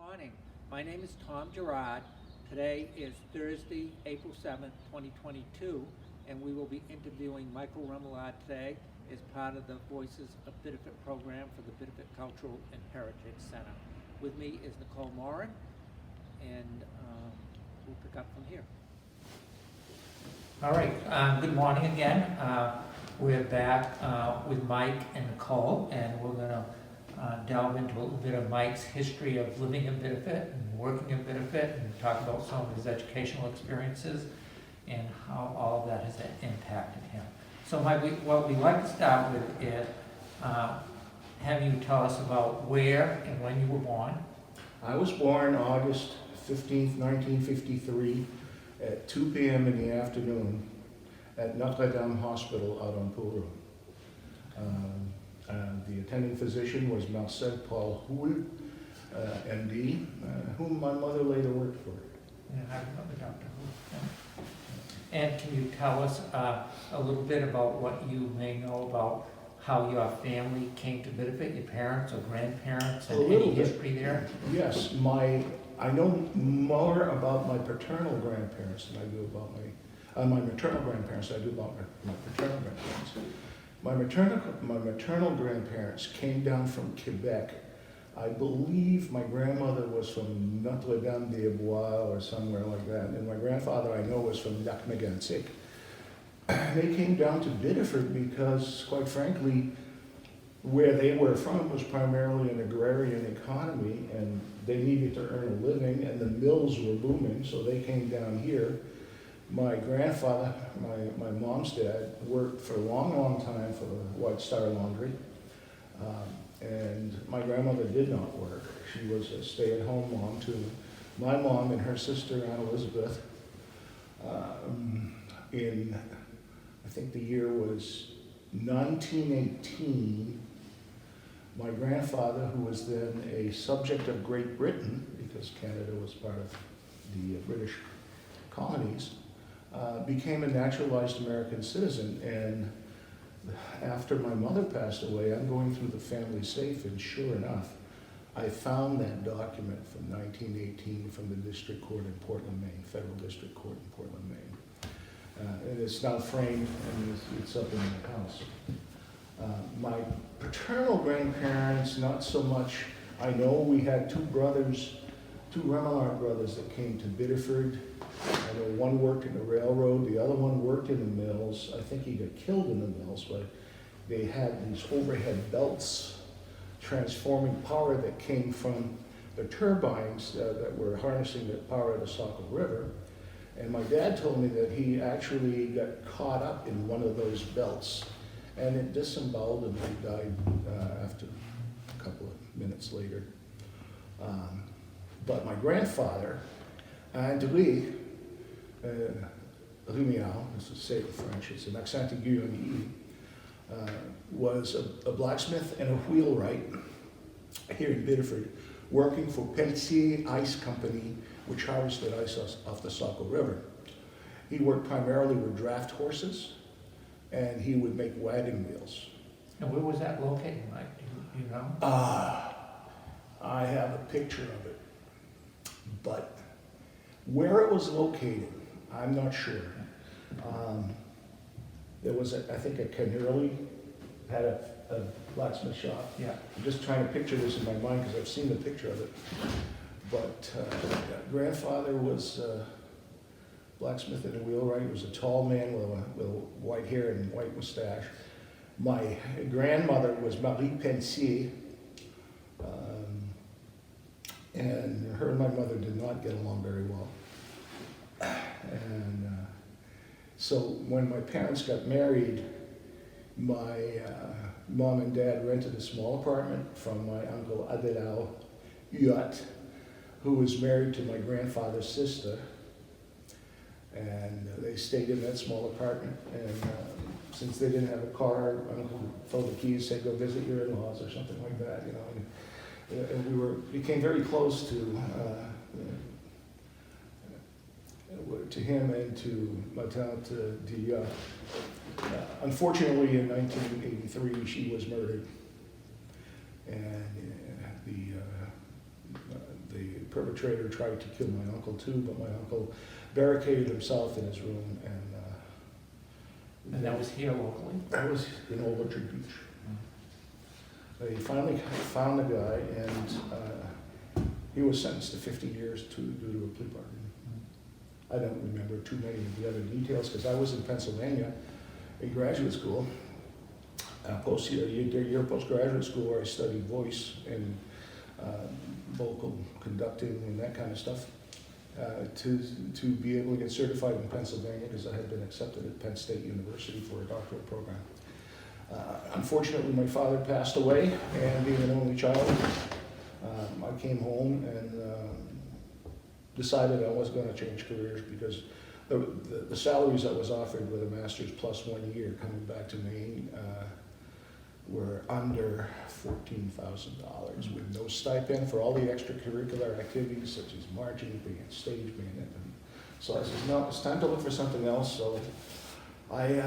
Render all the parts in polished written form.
Morning. My name is Tom Gerard. Today is Thursday, April 7th, 2022, and we will be interviewing Michael Remillard today as part of the Voices of Biddeford program for the Biddeford Cultural and Heritage Center. With me is Nicole Morin, and we'll pick up from here. All right, good morning again. We're back with Mike and Nicole, and we're going to delve into a little bit of Mike's history of living in Biddeford and working in Biddeford, and talk about some of his educational experiences and how all of that has impacted him. So Mike, what we'd like to start with is have you tell us about where and when you were born. I was born August 15th, 1953 at 2 p.m. in the afternoon at Notre Dame Hospital out on Pool Road. The attending physician was Marcel Paul Houle, MD, whom my mother later worked for. Yeah, I remember Dr. Houle. Yeah. And can you tell us a little bit about what you may know about how your family came to Biddeford, your parents or grandparents, and any history there? Yes, I know more about my paternal grandparents than I do about my maternal grandparents than I do about my paternal grandparents. My maternal grandparents came down from Quebec. I believe my grandmother was from Notre Dame des Bois or somewhere like that, and my grandfather I know was from Lac-Mégantic. They came down to Biddeford because, quite frankly, where they were from was primarily an agrarian economy, and they needed to earn a living, and the mills were booming, so they came down here. My grandfather, my mom's dad, worked for a long, long time for White Star Laundry, and my grandmother did not work. She was a stay-at-home mom to my mom and her sister, Aunt Elizabeth. I think the year was 1918, my grandfather, who was then a subject of Great Britain, because Canada was part of the British colonies, became a naturalized American citizen. And after my mother passed away, I'm going through the family safe, and sure enough, I found that document from 1918 from the District Court in Portland, Maine, Federal District Court in Portland, Maine. And it's now framed, and it's up in the house. My paternal grandparents, not so much. I know we had two Remillard brothers that came to Biddeford. I know one worked in the railroad, the other one worked in the mills. I think he got killed in the mills, but they had these overhead belts transforming power that came from the turbines that were harnessing the power of the Saco River. And my dad told me that he actually got caught up in one of those belts, and it disemboweled, and he died after a couple of minutes later. But my grandfather, André Remillard, this is say the French, it's an accent aigu on the E, was a blacksmith and a wheelwright here in Biddeford, working for Pelletier Ice Company, which harvested ice off the Saco River. He worked primarily with draft horses, and he would make wagon wheels. And where was that located, Mike? Do you know? I have a picture of it, but where it was located, I'm not sure. There was, I think, a Cannerly had a blacksmith shop. Yeah. I'm just trying to picture this in my mind because I've seen the picture of it. But grandfather was blacksmith and a wheelwright. He was a tall man with white hair and white mustache. My grandmother was Marie Pensier, and her and my mother did not get along very well. And so when my parents got married, my mom and dad rented a small apartment from my uncle Adelao Huot, who was married to my grandfather's sister, and they stayed in that small apartment. And since they didn't have a car, Uncle filled the keys, said, "Go visit your in-laws," or something like that, you know. And we became very close to him and to ma tante Dia. Unfortunately, in 1983, she was murdered, and the perpetrator tried to kill my uncle too, but my uncle barricaded himself in his room, And that was here locally? that was in Old Orchard Beach. They finally found the guy, and he was sentenced to 50 years due to a plea bargain. I don't remember too many of the other details because I was in Pennsylvania in graduate school, year postgraduate school, where I studied voice and vocal conducting and that kind of stuff, to be able to get certified in Pennsylvania because I had been accepted at Penn State University for a doctoral program. Unfortunately, my father passed away, and being an only child, I came home and decided I was going to change careers because the salaries I was offered with a master's plus 1 year coming back to Maine were under $14,000 with no stipend for all the extracurricular activities such as marching, being a stage band. So I said, no, it's time to look for something else. So I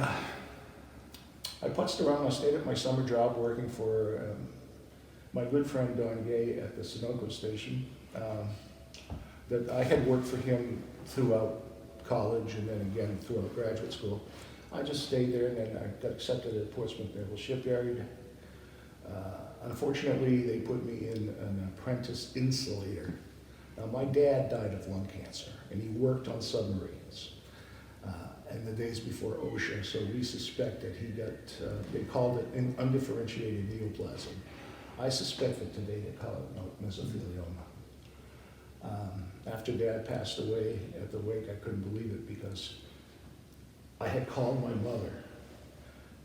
putzed around. I stayed at my summer job working for my good friend Don Gay at the Sunoco station. That I had worked for him throughout college and then again throughout graduate school. I just stayed there, and then I got accepted at Portsmouth Naval Shipyard. Unfortunately, they put me in an apprentice insulator. Now, my dad died of lung cancer, and he worked on submarines in the days before OSHA, so we suspect that he got, they called it an undifferentiated neoplasm. I suspect that today they call it mesothelioma. After Dad passed away at the wake, I couldn't believe it because I had called my mother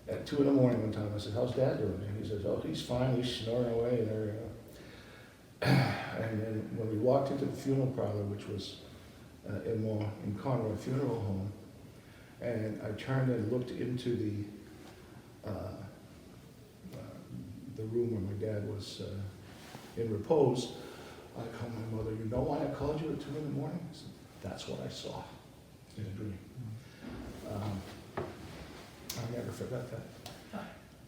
at 2 in the morning one time. I said, how's Dad doing? And he says, oh, he's fine, he's snoring away and everything. And then when we walked into the funeral parlor, which was in Conroy Funeral Home, and I turned and looked into the room where my dad was in repose, I called my mother, you know why I called you at 2 in the morning? I said, that's what I saw in a dream. I never forgot that.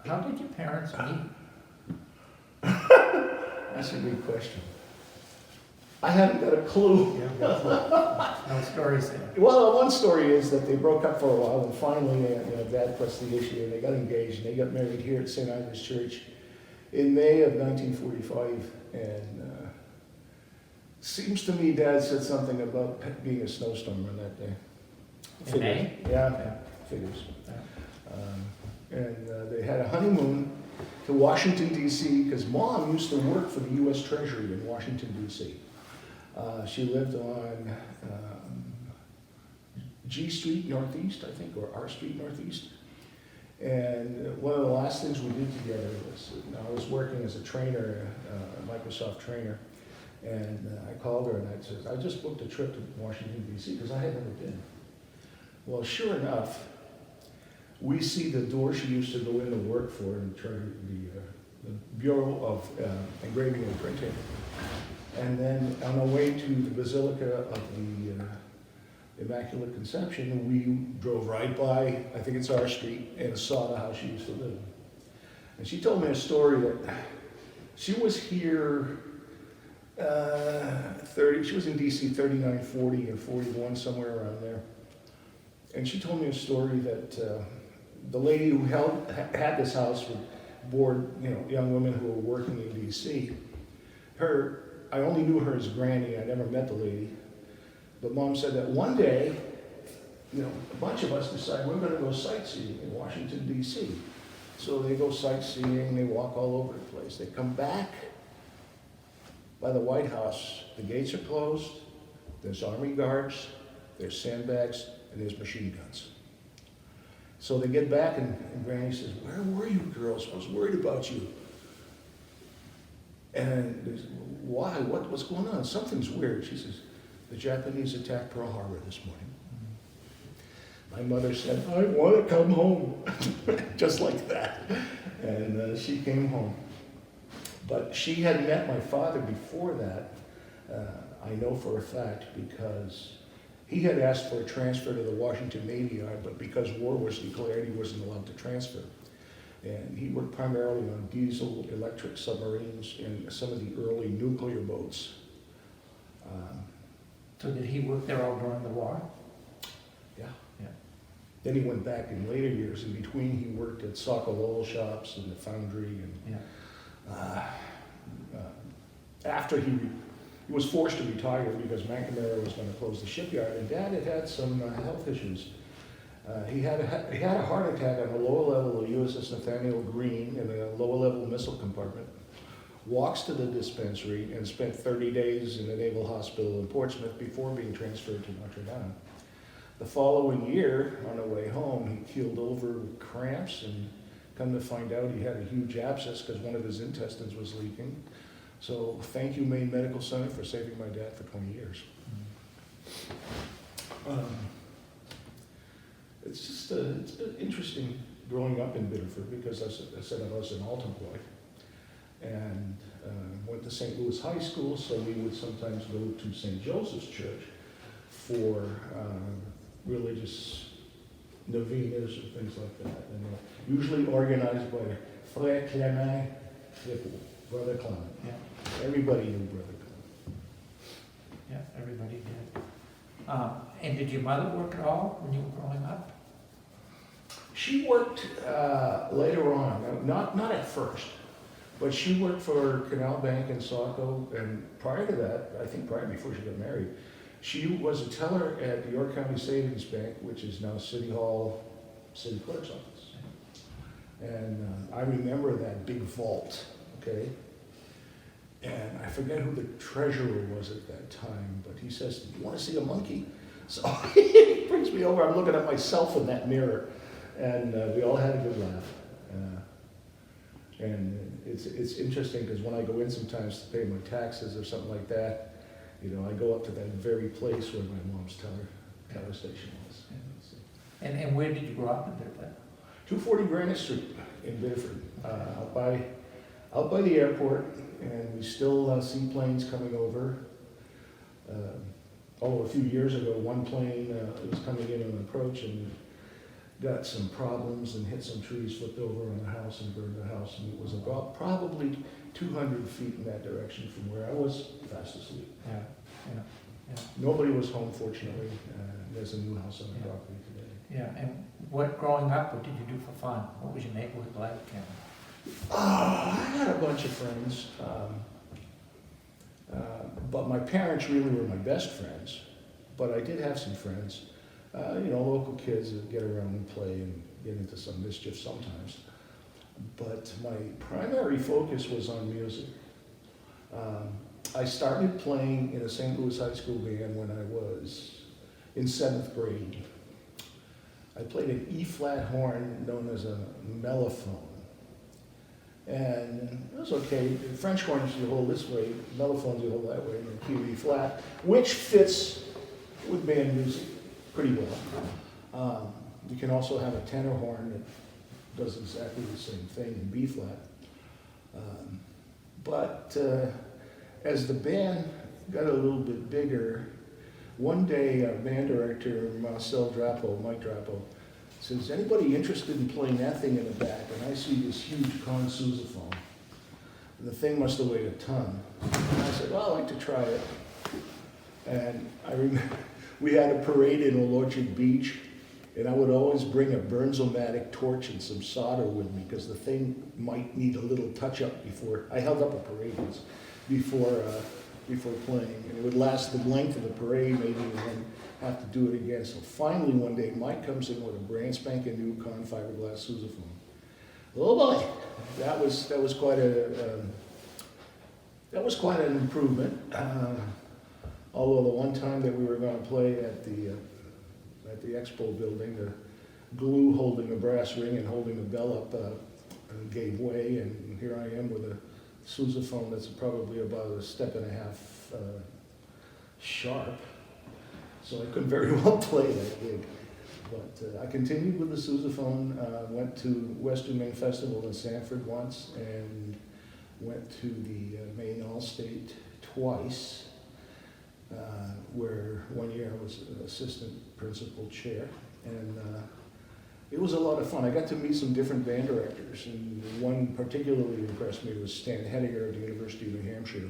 How did your parents meet? That's a good question. I haven't got a clue. No stories there. Well, one story is that they broke up for a while, and finally, Dad pressed the issue, and they got engaged, and they got married here at St. Ivor's Church in May of 1945, and seems to me Dad said something about being a snowstorm on that day. In May? Yeah, figures. And they had a honeymoon to Washington, D.C., because Mom used to work for the U.S. Treasury in Washington, D.C. She lived on G Street Northeast, I think, or R Street Northeast. And one of the last things we did together was, I was working as a trainer, a Microsoft trainer, and I called her and I said, I just booked a trip to Washington, D.C., because I had never been. Well, sure enough, we see the door she used to go in to work for in the Bureau of Engraving and Printing. And then on our way to the Basilica of the Immaculate Conception, we drove right by, I think it's our street, and saw the house she used to live in. And she told me a story that she was here she was in DC 39, 40, and 41, somewhere around there. And she told me a story that the lady who had this house would board, young women who were working in DC. I only knew her as Granny. I never met the lady. But Mom said that one day, a bunch of us decide we're going to go sightseeing in Washington, D.C. So they go sightseeing, they walk all over the place. They come back by the White House. The gates are closed, there's army guards, there's sandbags, and there's machine guns. So they get back and Granny says, where were you girls? I was worried about you. And they said, why? What's going on? Something's weird. She says, the Japanese attacked Pearl Harbor this morning. My mother said, I want to come home. Just like that. And she came home. But she had met my father before that, I know for a fact, because he had asked for a transfer to the Washington Navy Yard, but because war was declared, he wasn't allowed to transfer. And he worked primarily on diesel, electric submarines, and some of the early nuclear boats So did he work there all during the war? Yeah. Yeah. Then he went back in later years. In between, he worked at Saco oil shops and the foundry. And Yeah. after he was forced to retire because McNamara was going to close the shipyard, and Dad had had some health issues. He had a heart attack on the lower level of USS Nathaniel Greene in a lower level missile compartment. Walks to the dispensary and spent 30 days in the Naval Hospital in Portsmouth before being transferred to Notre Dame. The following year, on the way home, he keeled over with cramps, and come to find out he had a huge abscess because one of his intestines was leaking. So thank you, Maine Medical Center, for saving my dad for 20 years. It's just it's been interesting growing up in Biddeford because I said I was an Alton boy, and went to St. Louis High School, so we would sometimes go to St. Joseph's Church for religious novenas or things like that, and usually organized by Frère Clement, Brother Clement. Yeah. Everybody knew Brother Clement. Yeah, everybody did. And did your mother work at all when you were growing up? She worked later on, not at first, but she worked for Canal Bank in Saco, and prior to that, I think prior before she got married, she was a teller at the York County Savings Bank, which is now City Hall, City Clerk's Office. And I remember that big vault, okay? And I forget who the treasurer was at that time, but he says, "Do you want to see a monkey?" So he brings me over, I'm looking at myself in that mirror, and we all had a good laugh. And it's interesting because when I go in sometimes to pay my taxes or something like that, you know, I go up to that very place where my mom's teller station was. And where did you grow up in Biddeford? 240 Granite Street in Biddeford, out by the airport, and we still see planes coming over. A few years ago, one plane was coming in on approach and got some problems and hit some trees, flipped over on a house and burned the house, and it was about probably 200 feet in that direction from where I was fast asleep. Yeah. Nobody was home, fortunately. There's a new house on the property today. Yeah, and growing up, what did you do for fun? What was your neighborhood like? I had a bunch of friends, but my parents really were my best friends. But I did have some friends, local kids that get around and play and get into some mischief sometimes. But my primary focus was on music. I started playing in a St. Louis High School band when I was in 7th grade. I played an E-flat horn known as a mellophone. And it was okay. French horns you hold this way, mellophones you hold that way, and then key E-flat, which fits with band music pretty well. You can also have a tenor horn that does exactly the same thing in B-flat. But as the band got a little bit bigger, one day our band director, Mike Drapo, says, "Anybody interested in playing that thing in the back?" And I see this huge Con sousaphone. And the thing must have weighed a ton. And I said, "Well, I'd like to try it." And I remember we had a parade in Old Orchard Beach, and I would always bring a Burns-O-Matic torch and some solder with me because the thing might need a little touch-up before, I held up a parade once, before playing. And it would last the length of the parade maybe, and then have to do it again. So finally one day, Mike comes in with a brand spanking new Con fiberglass sousaphone. Oh boy, that was quite an improvement. Although the one time that we were going to play at the Expo building, the glue holding the brass ring and holding the bell up gave way, and here I am with a sousaphone that's probably about a step and a half sharp. So I couldn't very well play that gig. But I continued with the sousaphone, went to Western Maine Festival in Sanford once, and went to the Maine All-State twice, where one year I was assistant principal chair. And it was a lot of fun. I got to meet some different band directors, and one particularly impressed me was Stan Hediger at the University of New Hampshire.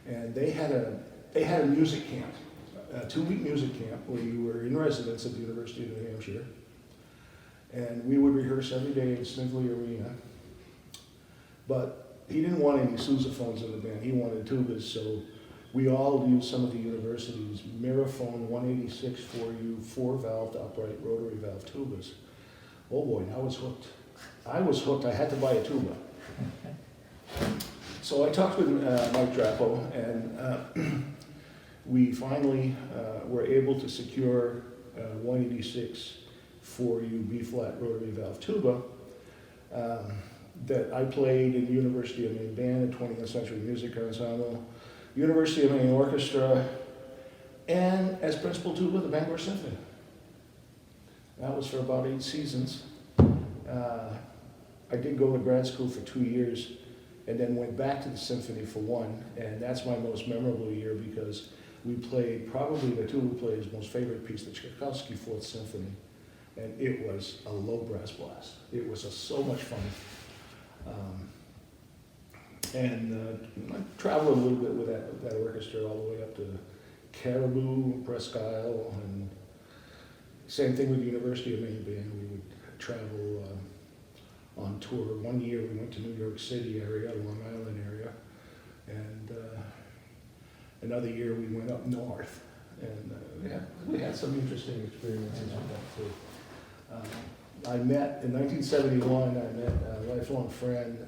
And they had they had a music camp, a 2-week music camp where you were in residence at the University of New Hampshire. And we would rehearse every day in Snively Arena. But he didn't want any sousaphones in the band, he wanted tubas, so we all used some of the university's Miraphone 186 4U 4-valved upright rotary valve tubas. Oh boy, I was hooked. I was hooked, I had to buy a tuba. So I talked with Mike Drapo, and we finally were able to secure 186 4U B-flat rotary valve tuba that I played in the University of Maine Band, the 20th Century Music Ensemble, University of Maine Orchestra, and as principal tuba, the Bangor Symphony. That was for about 8 seasons. I did go to grad school for 2 years, and then went back to the symphony for 1, and that's my most memorable year because we played probably the tuba player's most favorite piece, the Tchaikovsky 4th Symphony, and it was a low brass blast. It was so much fun. I traveled a little bit with that orchestra all the way up to Caribou, Presque Isle, and same thing with the University of Maine Band. We would travel on tour. One year we went to New York City area, Long Island area, and another year we went up north. And we had some interesting experiences with that too. I met, in 1971, I met a lifelong friend,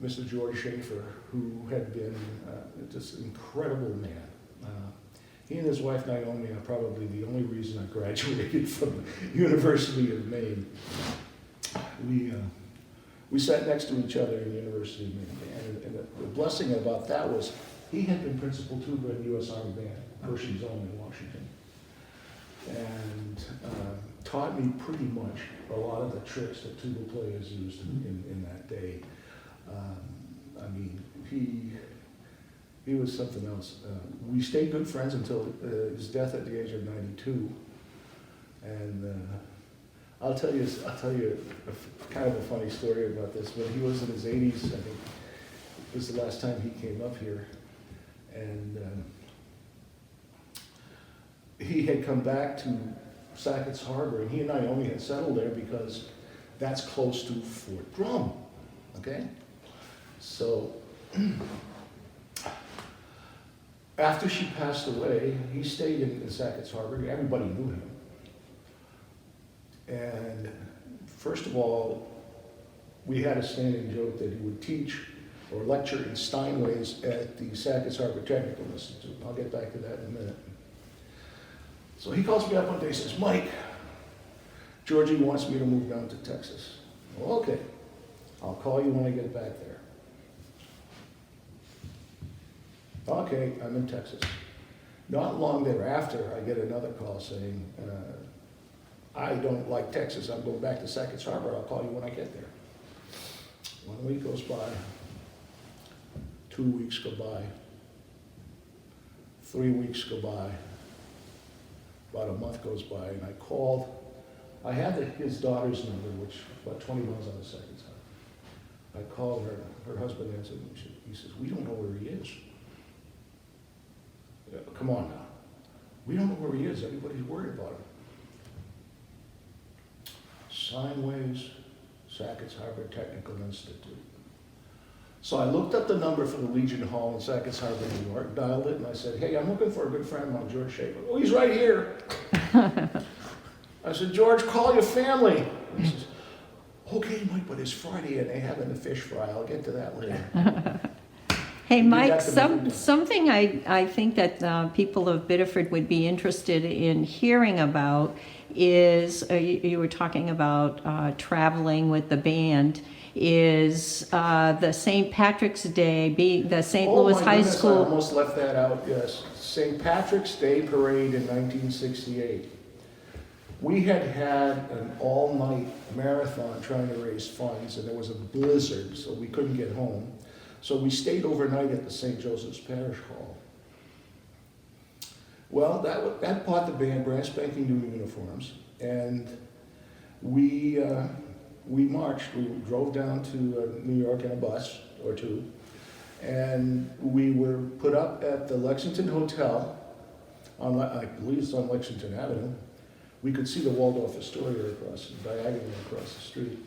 Mr. George Schaefer, who had been just an incredible man. He and his wife Naomi are probably the only reason I graduated from the University of Maine. We sat next to each other in the University of Maine, and the blessing about that was he had been principal tuba in the U.S. Army Band, Pershing's own in Washington, and taught me pretty much a lot of the tricks that tuba players used in that day. I mean, he was something else. We stayed good friends until his death at the age of 92, and I'll tell you kind of a funny story about this. When he was in his 80s, I think it was the last time he came up here, and he had come back to Sackett's Harbor, and he and I only had settled there because that's close to Fort Drum, okay? So after she passed away, he stayed in Sackett's Harbor. Everybody knew him. And first of all, we had a standing joke that he would teach or lecture in Steinways at the Sackett's Harbor Technical Institute. I'll get back to that in a minute. So he calls me up one day and says, "Mike, Georgie wants me to move down to Texas." Well, okay, I'll call you when I get back there. Okay, I'm in Texas. Not long thereafter, I get another call saying, I don't like Texas, I'm going back to Sackett's Harbor, I'll call you when I get there. 1 week goes by, 2 weeks go by, 3 weeks go by, about a month goes by, and I called. I had his daughter's number, which about 20 miles out of Sackett's Harbor. I called her husband answered, he says, "We don't know where he is." Come on now. We don't know where he is. Everybody's worried about him. Steinways, Sackett's Harbor Technical Institute. So I looked up the number for the Legion Hall in Sackett's Harbor, New York, dialed it, and I said, "Hey, I'm looking for a good friend of mine, George Schaefer." "Oh, he's right here." I said, "George, call your family." He says, "Okay, Mike, but it's Friday and they're having the fish fry. I'll get to that later." Hey, Did Mike, that to me. something I think that people of Biddeford would be interested in hearing about is, you were talking about traveling with the band, is the St. Patrick's Day, the St. Louis my High goodness, I School. almost left that out, yes. St. Patrick's Day Parade in 1968. We had an all-night marathon trying to raise funds, and there was a blizzard, so we couldn't get home. So we stayed overnight at the St. Joseph's Parish Hall. Well, that bought the band brand spanking new uniforms, and we marched. We drove down to New York in a bus or two, And we were put up at the Lexington Hotel, I believe it's on Lexington Avenue. We could see the Waldorf Astoria diagonally across the street.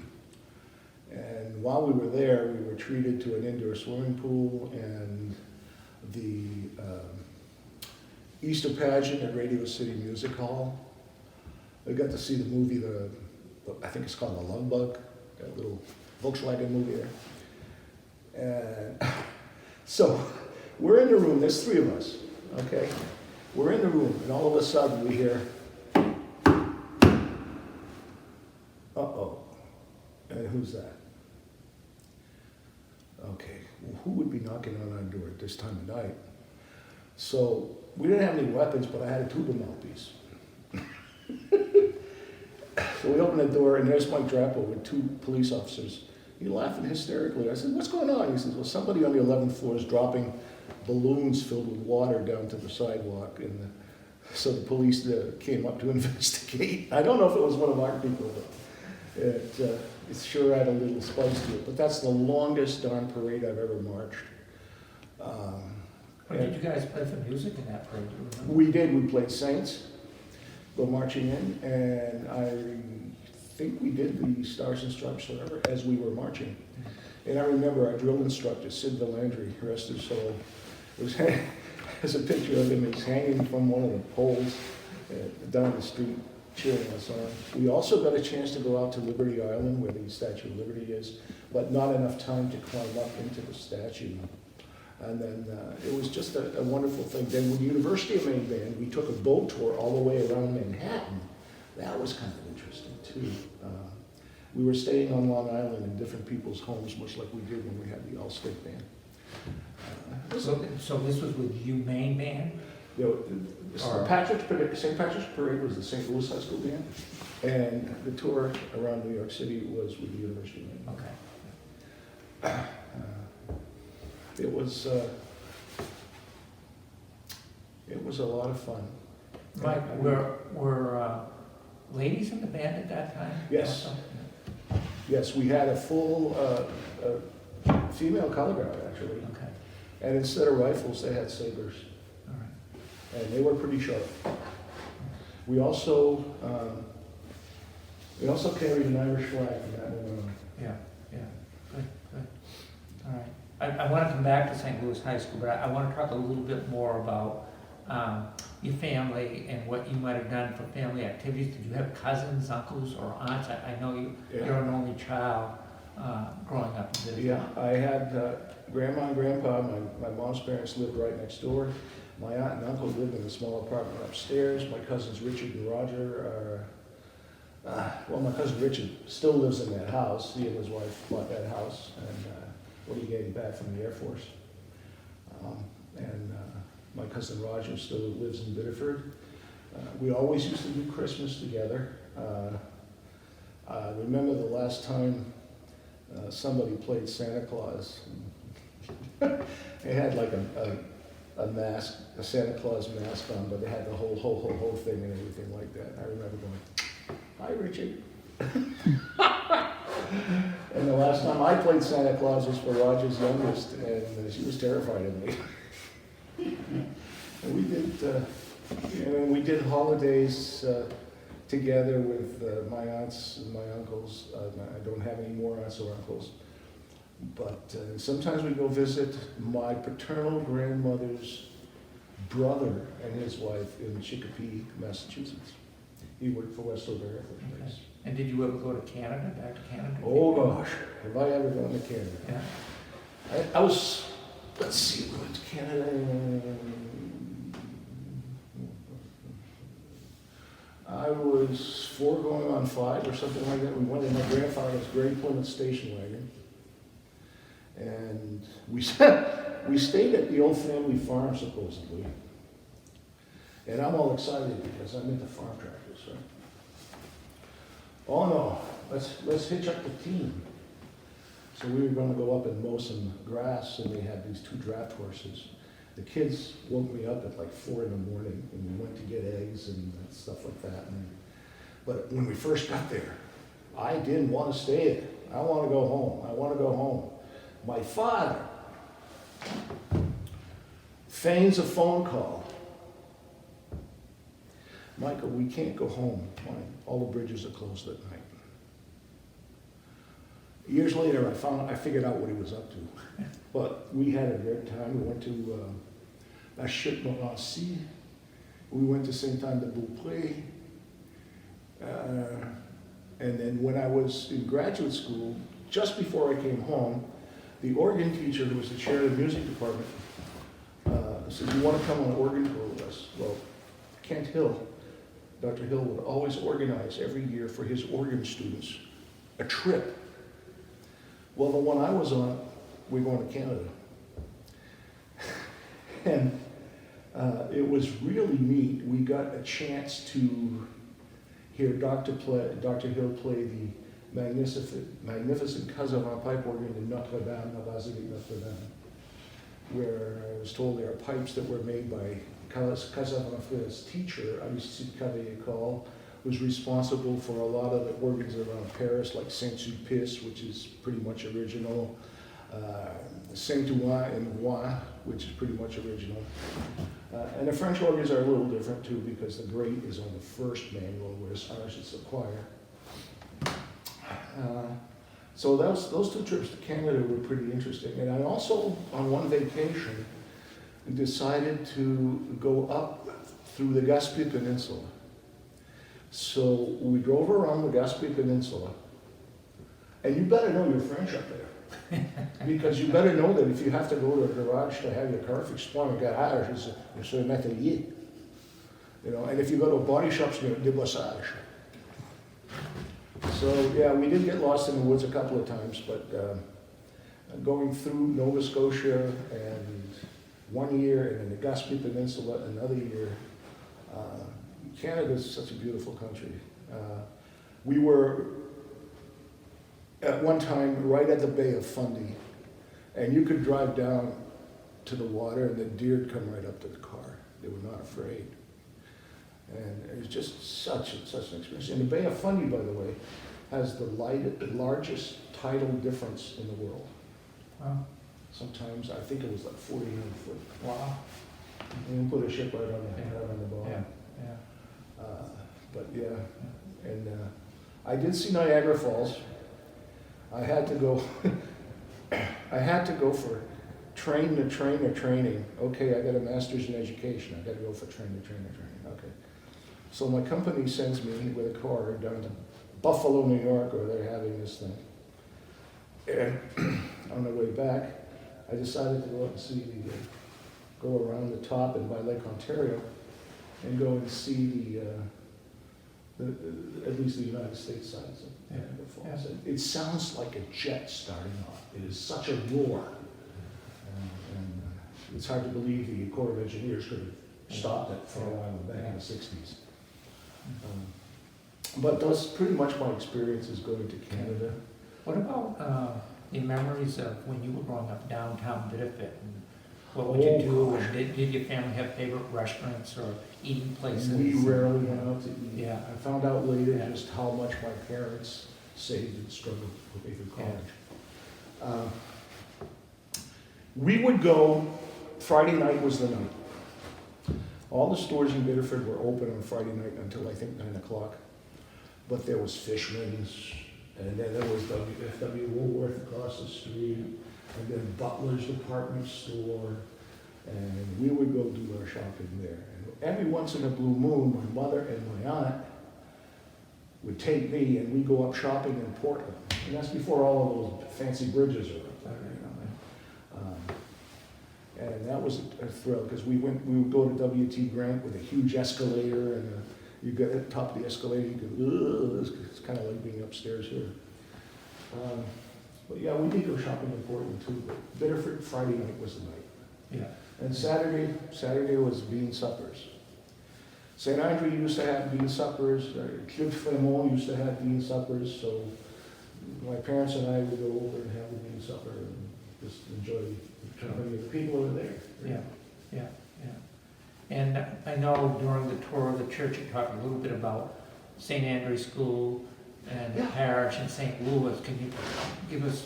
And while we were there, we were treated to an indoor swimming pool and the Easter pageant at Radio City Music Hall. We got to see the movie, I think it's called The Love Bug, that little Volkswagen movie there. And so we're in the room, there's three of us, okay? We're in the room, and all of a sudden we hear, uh-oh, and who's that? Okay, well, who would be knocking on our door at this time of night? So we didn't have any weapons, but I had a tuba mouthpiece. So we opened the door, and there's Mike Drapo with two police officers. He's laughing hysterically. I said, what's going on? He says, well, somebody on the 11th floor is dropping balloons filled with water down to the sidewalk. And so the police came up to investigate. I don't know if it was one of our people, but it sure had a little spice to it. But that's the longest darn parade I've ever marched. What did you guys play for music in that parade? Do you remember? We did. We played Saints, go marching in, and I think we did the Stars and Stripes, whatever, as we were marching. And I remember our drill instructor, Sid Valandry, rest his soul, there's a picture of him. He's hanging from one of the poles down the street, cheering us on. We also got a chance to go out to Liberty Island, where the Statue of Liberty is, but not enough time to climb up into the statue. And then it was just a wonderful thing. Then with the University of Maine Band, we took a boat tour all the way around Manhattan. That was kind of interesting too. We were staying on Long Island in different people's homes, much like we did when we had the All-State Band. So this was with Maine Band? St. Patrick's Parade was the St. Louis High School Band, and the tour around New York City was with the University of Maine. Okay. It was a lot of fun. Mike, were ladies in the band at that time? Yes. Also? Yes, we had a full female color guard, actually. Okay, And instead of rifles, they had sabers. all right. And they were pretty sharp. We also carried an Irish flag from that moment on. Yeah, good. All right. I want to come back to St. Louis High School, but I want to talk a little bit more about your family and what you might have done for family activities. Did you have cousins, uncles, or aunts? I know you're an only child growing up in Biddeford. Yeah, I had grandma and grandpa. My mom's parents lived right next door. My aunt and uncle lived in a small apartment upstairs. My cousins Richard and Roger are, my cousin Richard still lives in that house. He and his wife bought that house, and when he came back from the Air Force. My cousin Roger still lives in Biddeford. We always used to do Christmas together. I remember the last time somebody played Santa Claus. They had like a mask, a Santa Claus mask on, but they had the whole ho thing and everything like that. I remember going, "Hi, Richard." And the last time I played Santa Claus was for Roger's youngest, and she was terrified of me. And we did holidays together with my aunts and my uncles. I don't have any more aunts or uncles. But sometimes we go visit my paternal grandmother's brother and his wife in Chicopee, Massachusetts. He worked for Westover Air Force Base. Okay. And did you ever go to Canada, back to Canada? Oh gosh, have I ever gone to Canada? Yeah. I was, let's see, we went to Canada. I was 4 going on 5 or something like that. We went in my grandfather's gray Plymouth station wagon. And we stayed at the old family farm, supposedly. And I'm all excited because I'm into farm tractors, right? Oh no, let's hitch up the team. So we were going to go up and mow some grass, and they had these 2 draft horses. The kids woke me up at like 4 in the morning, and we went to get eggs and stuff like that. But when we first got there, I didn't want to stay there. I want to go home. My father Feigns a phone call. Michael, we can't go home. Why? All the bridges are closed at night. Years later, I figured out what he was up to. But we had a great time. We went to La Chute Morancy. We went to Saint-Anne-de-Beaupré. And then when I was in graduate school, just before I came home, the organ teacher who was the chair of the music department said, "You want to come on an organ tour with us?" Well, Kent Hill, Dr. Hill would always organize every year for his organ students a trip. Well, the one I was on, we're going to Canada. And it was really neat. We got a chance to hear Dr. Hill play the magnificent Casavant pipe organ in Notre Dame, la Basilique Notre Dame, where I was told there are pipes that were made by Casavant's teacher, Aristide Cavaillé-Coll, was responsible for a lot of the organs around Paris, like Saint-Sulpice, which is pretty much original, Saint-Ouen and Rouen, which is pretty much original. And the French organs are a little different too, because the grate is on the first manual, whereas ours is the choir. So those two trips to Canada were pretty interesting. And I also, on one vacation, decided to go up through the Gaspé Peninsula. So we drove around the Gaspé Peninsula, and you better know your French up there. Because you better know that if you have to go to a garage to have your car fixed, a garage is un atelier. You know, and if you go to a body shop, it's a débossage. So yeah, we did get lost in the woods a couple of times, but going through Nova Scotia and 1 year, and then the Gaspé Peninsula another year, Canada is such a beautiful country. We were at one time right at the Bay of Fundy, and you could drive down to the water and the deer would come right up to the car. They were not afraid. And it was just such an experience. And the Bay of Fundy, by the way, has the largest tidal difference in the world. Wow. Sometimes, I think it was like 49 foot. Wow. And you put a ship right on the bottom. Yeah, yeah. But yeah, and I did see Niagara Falls. I had to go. I had to go for training. Okay, I got a master's in education. I got to go for training. Okay, so my company sends me with a car down to Buffalo, New York, where they're having this thing. And on the way back, I decided to go up and see go around the top and by Lake Ontario, and go and see at least the United States sides of Niagara Falls. Yeah. It sounds like a jet starting off. It is such a roar. And it's hard to believe the Corps of Engineers could have stopped it for a while back in the 60s. But that's pretty much my experiences going to Canada. What about your memories of when you were growing up downtown Biddeford? And what would you do? And did your family have favorite restaurants or eating places? We rarely went out to eat. Yeah. I found out later just how much my parents saved and struggled to put me through college. We would go, Friday night was the night. All the stores in Biddeford were open on Friday night until I think 9 o'clock. But there was Fishman's, and then there was W.F.W. Woolworth across the street, and then Butler's department store, and we would go do our shopping there. And every once in a blue moon, my mother and my aunt would take me, and we'd go up shopping in Portland. And that's before all of those fancy bridges are up there, you know. And that was a thrill, because we would go to W.T. Grant with a huge escalator, and you got at the top of the escalator, you could, it's kind of like being upstairs here. But yeah, we did go shopping in Portland too, but Biddeford, Friday night was the night. Yeah. And Saturday was bean suppers. St. Andre used to have bean suppers, Club Fremont used to have bean suppers, so my parents and I would go over and have the bean supper and just enjoy the company of the people over there. Yeah. And I know during the tour of the church, you talked a little bit about St. Andrew's School, and Yeah. the parish in St. Louis. Can you give us,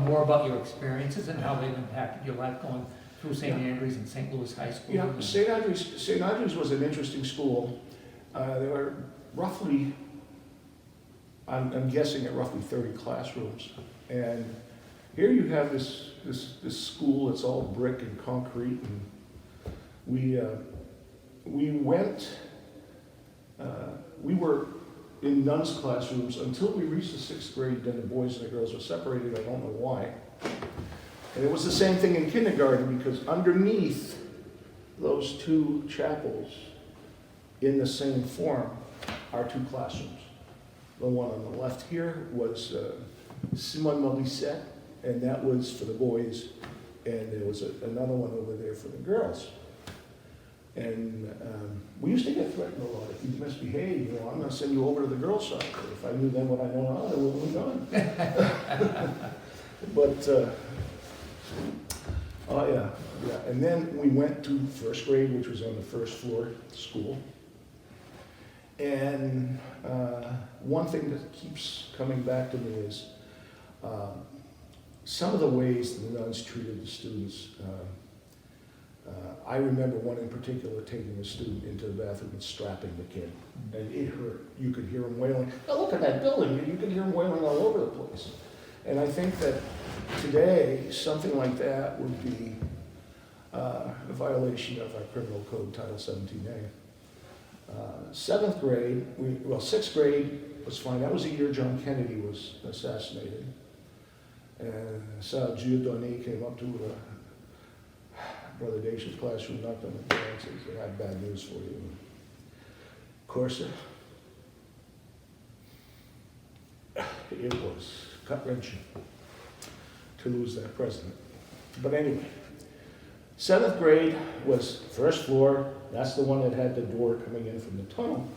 more about your experiences and how they've impacted your life going through St. Yeah. Andrews and St. Louis High School? Yeah, and- St. Andrews was an interesting school. There were roughly, I'm guessing at roughly 30 classrooms. And here you have this school, it's all brick and concrete. And we were in nuns' classrooms until we reached the 6th grade, then the boys and the girls were separated, I don't know why. And it was the same thing in kindergarten, because underneath those two chapels, in the same form, are two classrooms. The one on the left here was Simone Morissette, and that was for the boys, and there was another one over there for the girls. And we used to get threatened a lot. If you misbehave, I'm going to send you over to the girls' side. If I knew then what I know now, I would have been gone. But, yeah. And then we went to 1st grade, which was on the 1st floor school. And one thing that keeps coming back to me is some of the ways the nuns treated the students. I remember one in particular taking a student into the bathroom and strapping the kid. And it hurt. You could hear him wailing. Oh, look at that building. You could hear him wailing all over the place. And I think that today, something like that would be a violation of our criminal code, Title 17A. 7th grade, 6th grade was fine. That was the year John Kennedy was assassinated. And Sal Giordani came up to Brother Dacia's classroom, knocked on the door and said, I have bad news for you. Of course, it was gut-wrenching to lose that president. But anyway, 7th grade was 1st floor. That's the one that had the door coming in from the tunnel.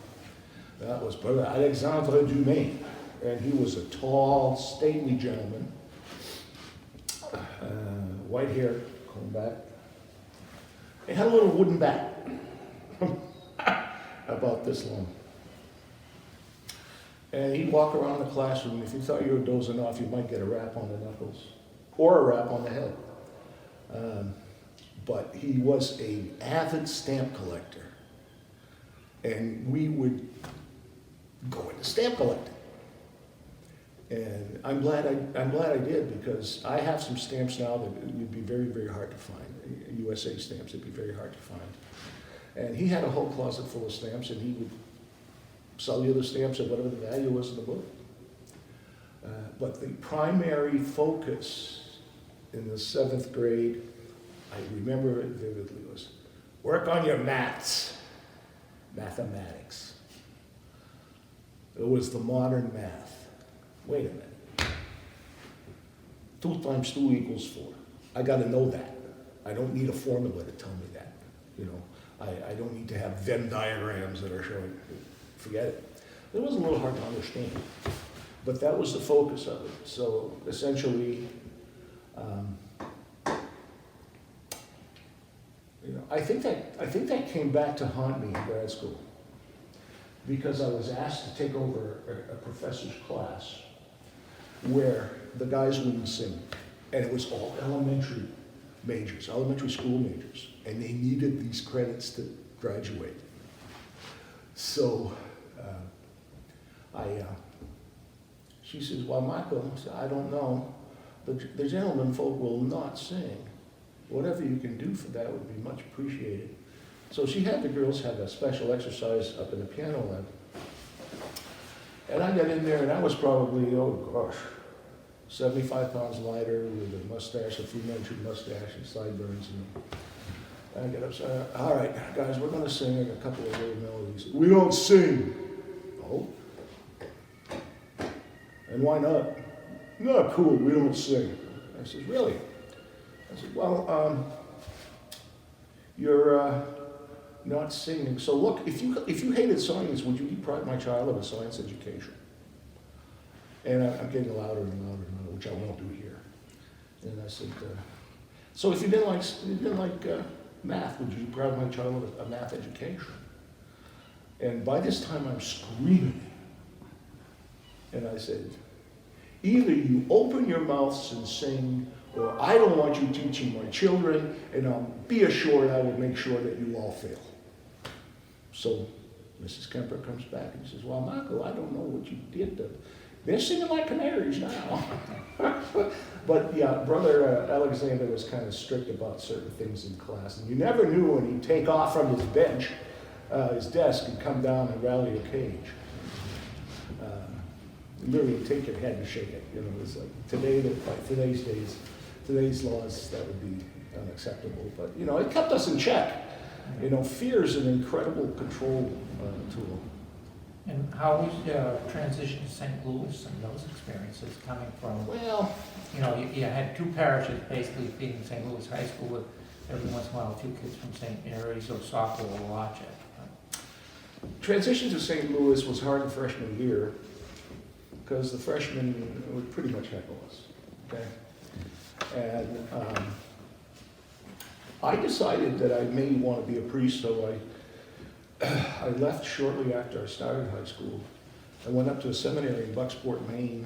That was Brother Alexandre Dumain. And he was a tall, stately gentleman. White hair, combed back. He had a little wooden bat. About this long. And he'd walk around the classroom. If you thought you were dozing off, you might get a rap on the knuckles. Or a rap on the head. But he was an avid stamp collector. And we would go into stamp collecting. And I'm glad I did, because I have some stamps now that would be very, very hard to find. USA stamps, it'd be very hard to find. And he had a whole closet full of stamps, and he would sell you the stamps at whatever the value was in the book. But the primary focus in the 7th grade, I remember it vividly, was work on your maths, mathematics. It was the modern math. Wait a minute. 2 times 2 equals 4. I got to know that. I don't need a formula to tell me that. I don't need to have Venn diagrams that are showing. Forget it. It was a little hard to understand, but that was the focus of it. So essentially, I think that came back to haunt me in grad school, because I was asked to take over a professor's class where the guys wouldn't sing, and it was all elementary school majors, and they needed these credits to graduate. So she says, well, Michael, I don't know, the gentlemen folk will not sing. Whatever you can do for that would be much appreciated. So she had the girls have a special exercise up in the piano lab. And I got in there, and I was probably, 75 pounds lighter, with a mustache, a Fu-Manchu mustache, and sideburns. And I get up, so, all right, guys, we're going to sing a couple of little melodies. We don't sing. Oh. And why not? No, cool, we don't sing. I said, really? I said, well, you're not singing. So look, if you hated science, would you deprive my child of a science education? And I'm getting louder and louder and louder, which I won't do here. And I said, so if you didn't like math, would you deprive my child of a math education? And by this time I'm screaming. And I said, either you open your mouths and sing, or I don't want you teaching my children, and be assured I will make sure that you all fail. So Mrs. Kemper comes back and says, well, Marco, I don't know what you did. They're singing like canaries now. But yeah, Brother Alexander was kind of strict about certain things in class. And you never knew when he'd take off from his bench, his desk, and come down and rally a cage. Literally take your head and shake it. You know, it's like today's laws, that would be unacceptable. But, you know, it kept us in check. You know, fear is an incredible control tool. And how was your transition to St. Louis and those experiences coming from, Well, you know, you had two parishes basically feeding St. Louis High School with every once in a while 2 kids from St. Mary's or softball or watch it. transition to St. Louis was hard in freshman year because the freshmen would pretty much heckle us. Okay, and I decided that I may want to be a priest, so I left shortly after I started high school. I went up to a seminary in Bucksport, Maine.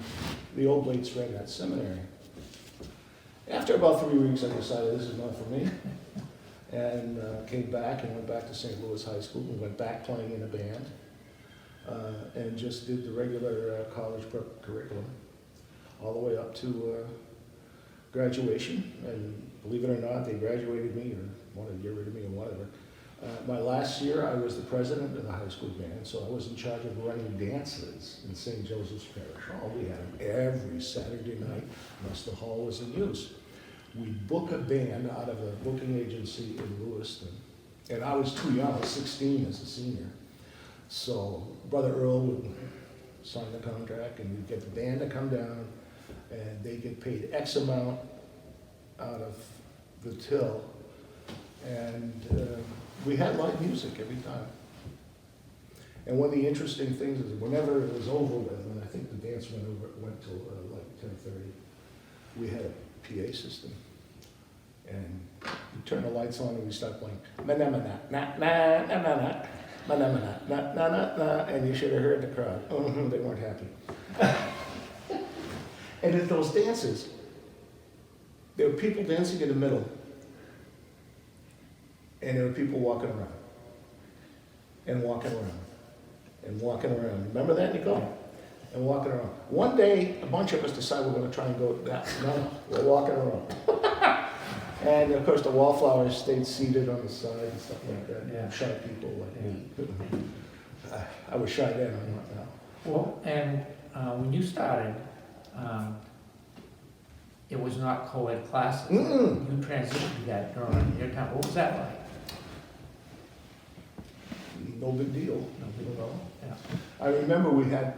The old Blades ran that seminary. After about 3 weeks, I decided this is not for me, and came back and went back to St. Louis High School and went back playing in a band, and just did the regular college prep curriculum all the way up to graduation. And believe it or not, they graduated me or wanted to get rid of me or whatever. My last year, I was the president of the high school band, so I was in charge of running dances in St. Joseph's Parish Hall. We had them every Saturday night, unless the hall was in use. We'd book a band out of a booking agency in Lewiston, and I was too young, I was 16 as a senior. So Brother Earl would sign the contract, and we'd get the band to come down, and they get paid X amount out of the till, and we had live music every time. And one of the interesting things is whenever it was over with, and I think the dance went till like 10:30, we had a PA system. And we turn the lights on and we start playing, and you should have heard the crowd. Oh, they weren't happy. And at those dances, there were people dancing in the middle, and there were people walking around, and walking around, and walking around. Remember that, Nicole? And walking around. One day, a bunch of us decided we're going to try and go that. No, we're walking around. And of course, the wallflowers stayed seated on the side and stuff like that. Yeah. Shy people like me. I was shy then, I'm not now. Well, and when you started, it was not co-ed classes. Mm-mm. You transitioned to that during your time. What was that like? No big deal. No big deal. Yeah. I remember we had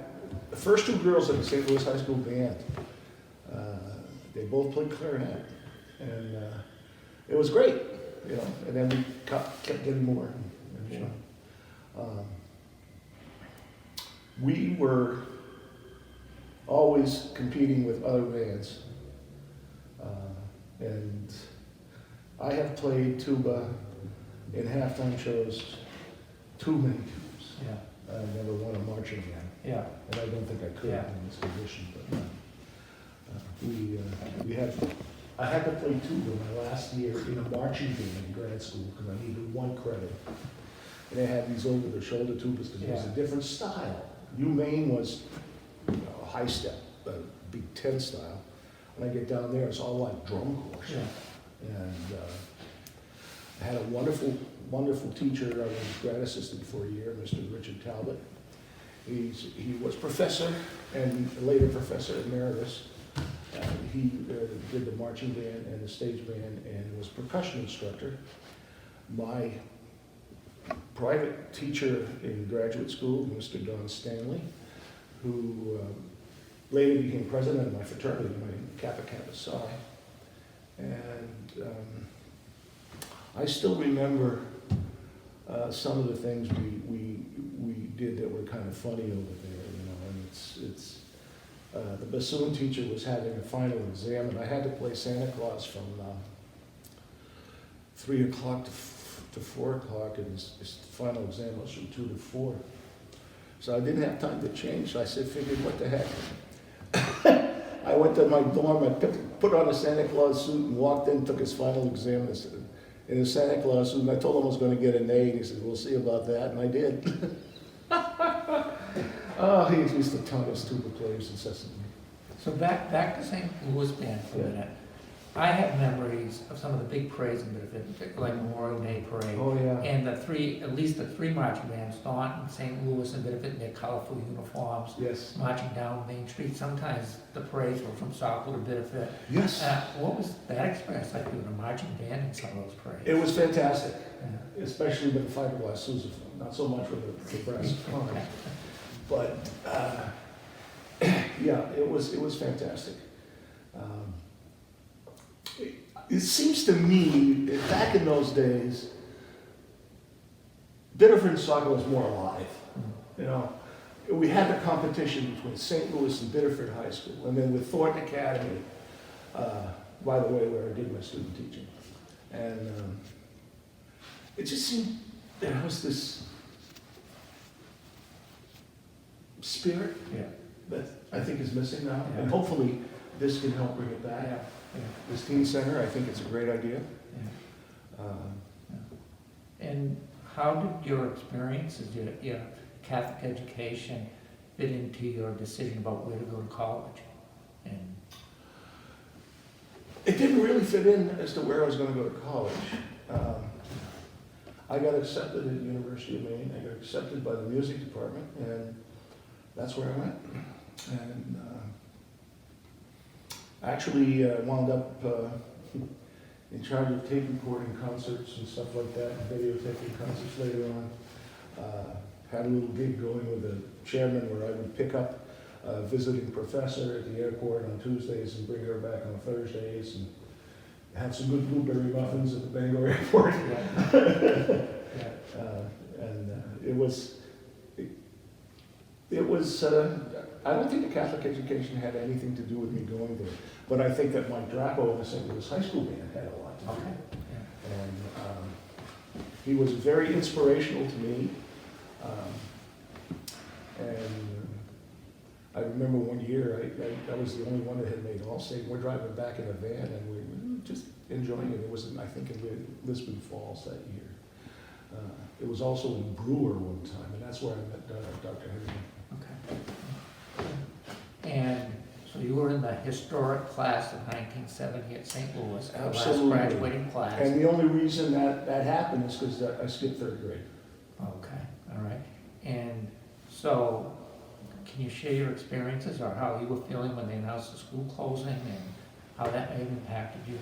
the first 2 girls in the St. Louis High School band. They both played clarinet, and it was great, you know. And then we kept getting more and more. We were always competing with other bands, and I have played tuba in halftime shows too many times. Yeah. I never won a marching band. Yeah. And I don't think I could Yeah. in this condition, but I had to play tuba my last year in a marching band in grad school because I needed 1 credit. And they had these over-the-shoulder tubas because it was a different style. UMaine was high step, Big Ten style. When I get down there, it's all like drum course. Yeah. And I had a wonderful, wonderful teacher. I was grad assistant for a year, Mr. Richard Talbot. He was professor and later professor emeritus. He did the marching band and the stage band and was percussion instructor. My private teacher in graduate school, Mr. Don Stanley, who later became president of my fraternity, my Kappa Kappa Psi. And I still remember some of the things we did that were kind of funny over there, you know. And the bassoon teacher was having a final exam, and I had to play Santa Claus from 3 o'clock to 4 o'clock, and his final exam was from 2 to 4. So I didn't have time to change, so I said, figured, what the heck? I went to my dorm, I put on a Santa Claus suit and walked in, took his final exam in a Santa Claus suit, and I told him I was gonna get an A, and he said, we'll see about that, and I did. Oh, he used to tell us tuba players incessantly. So back to St. Louis Band for a Yeah. minute. I have memories of some of the big parades in Bedford, like Memorial Day Parade. Oh, yeah. And at least the three marching bands, Staunton, St. Louis, and Bedford, in their colorful uniforms, Yes. marching down Main Street. Sometimes the parades were from Saukville to Bedford. Yes. What was that experience like being a marching band in some of those parades? It was fantastic, Yeah. especially with the fiberglass sousaphone, not so much with the brass horn. But, yeah, it was fantastic. It seems to me, that back in those days, Biddeford soccer was more alive. You know, we had the competition between St. Louis and Biddeford High School, and then with Thornton Academy, by the way, where I did my student teaching. And it just seemed there was this spirit Yeah. that I think is missing now, Yeah. and hopefully this can help bring it Yeah. back. Yeah. This teen center, I think it's a great idea. Yeah. And how did your experiences, your Catholic education, fit into your decision about where to go to college? And It didn't really fit in as to where I was going to go to college. I got accepted at the University of Maine. I got accepted by the music department, and that's where I went. And actually wound up in charge of tape recording concerts and stuff like that, and videotaping concerts later on. Had a little gig going with the chairman where I would pick up a visiting professor at the airport on Tuesdays and bring her back on Thursdays, and have some good blueberry muffins at the Bangor airport. It was, I don't think the Catholic education had anything to do with me going there, but I think that Mike Drapo in the St. Louis High School band had a lot to do with it. And he was very inspirational to me. And I remember one year, I was the only one that had made All-State. We're driving back in a van and we were just enjoying it. It was, I think, in Lisbon Falls that year. It was also in Brewer one time, and that's where I met Dr. Henry. Okay. And so you were in the historic class of 1970 at St. Louis, the last Absolutely. graduating class. And the only reason that happened is because I skipped third grade. Okay, all right. And so, can you share your experiences or how you were feeling when they announced the school closing and how that may have impacted you?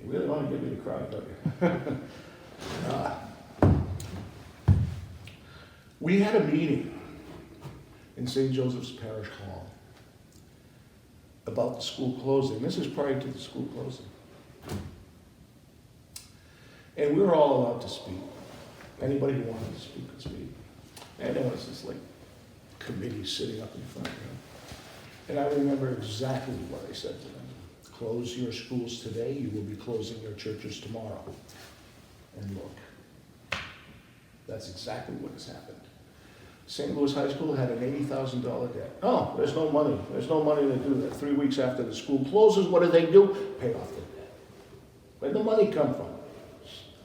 You really want to get me to cry, don't you? We had a meeting in St. Joseph's Parish Hall about the school closing. This is prior to the school closing. And we were all allowed to speak. Anybody who wanted to speak could speak. And there was this like committee sitting up in front of me. And I remember exactly what I said to them. Close your schools today, you will be closing your churches tomorrow. And look, that's exactly what has happened. St. Louis High School had an $80,000 debt. Oh, there's no money. There's no money to do that. 3 weeks after the school closes, what do? Pay off the debt. Where'd the money come from?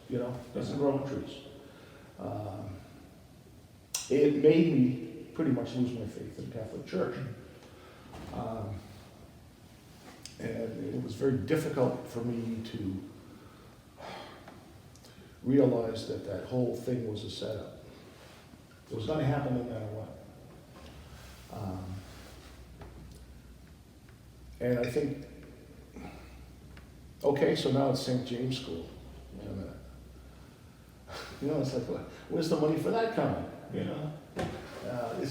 You know, doesn't grow on trees. It made me pretty much lose my faith in the Catholic Church. And it was very difficult for me to realize that that whole thing was a setup. It was going to happen no matter what. And I think, okay, so now it's St. James School. Wait a minute. You know, it's like, where's the money for that coming? You know, it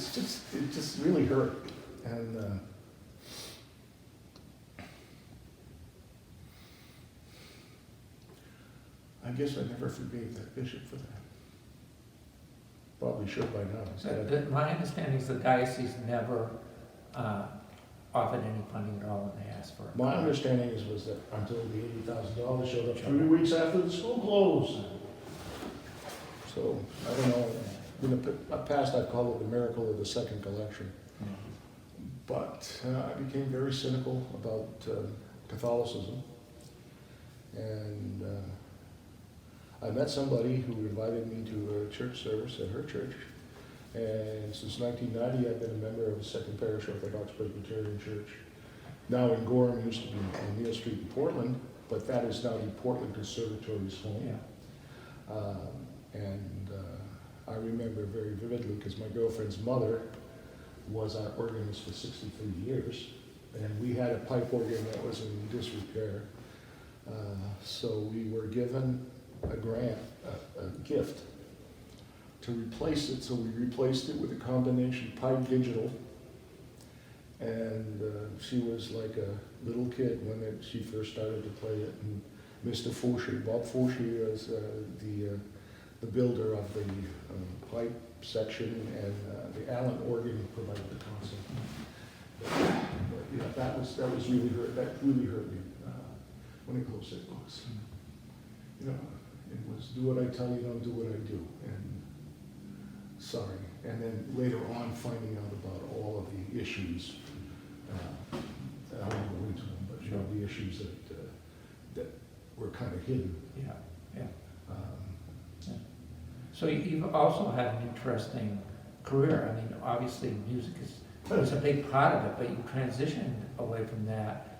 just really hurt. And I guess I never forgave that bishop for that. Probably should by now. My understanding is the diocese never offered any funding at all when they asked for it. My understanding was that until the $80,000 showed up 3 weeks after the school closed. So, I don't know, in the past I've called it the miracle of the second collection. But I became very cynical about Catholicism. And I met somebody who invited me to a church service at her church. And since 1990, I've been a member of the Second Parish Orthodox Presbyterian Church. Now in Gorham, used to be on Neal Street in Portland, but that is now the Portland Conservatory's home. Yeah. And I remember very vividly because my girlfriend's mother was our organist for 63 years, and we had a pipe organ that was in disrepair. So we were given a grant, a gift, to replace it. So we replaced it with a combination pipe digital. And she was like a little kid when she first started to play it. And Mr. Fauché, Bob Fauché, was the builder of the pipe section, and the Allen organ provided the console. But yeah, that really hurt me when it closed it was. You know, it was do what I tell you, don't do what I do. And sorry. And then later on, finding out about all of the issues. I won't go into them, but you know, the issues that were kind of hidden. Yeah, yeah. So you've also had an interesting career. I mean, obviously music is a big part of it, but you transitioned away from that.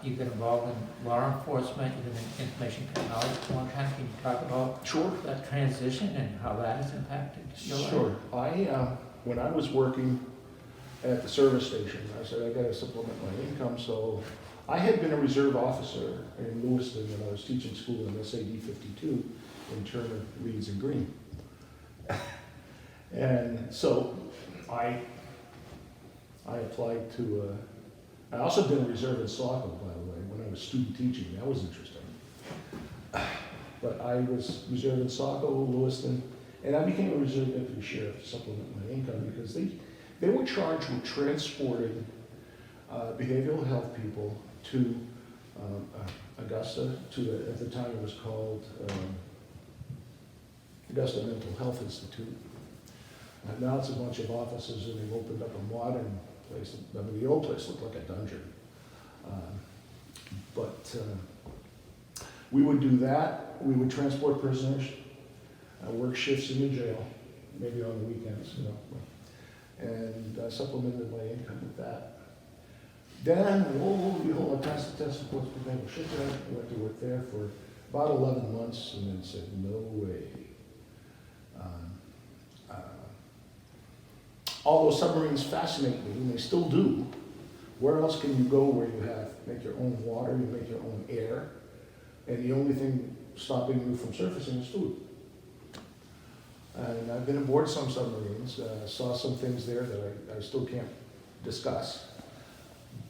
You got involved in law enforcement, you did information technology for a long time. Can you talk about Sure. that transition and how that has impacted your life? Sure. When I was working at the service station, I said I got to supplement my income. So I had been a reserve officer in Lewiston when I was teaching school in SAD 52 in Turner, Leeds, and Green. And so I applied to, I also been a reserve in Saco, by the way, when I was student teaching. That was interesting. But I was reserve in Saco, Lewiston, and I became a reserve deputy sheriff to supplement my income because they were charged with transporting behavioral health people to Augusta, at the time it was called Augusta Mental Health Institute. Now it's a bunch of offices, and they've opened up a modern place. I mean, the old place looked like a dungeon. But we would do that. We would transport prisoners, work shifts in the jail, maybe on the weekends, you know, and supplemented my income with that. Then, lo and behold, I passed the test for Ports Naval Shipyard. I went to work there for about 11 months, and then said, no way. Although submarines fascinate me, and they still do, where else can you go where you make your own water, you make your own air, and the only thing stopping you from surfacing is food? And I've been aboard some submarines, saw some things there that I still can't discuss,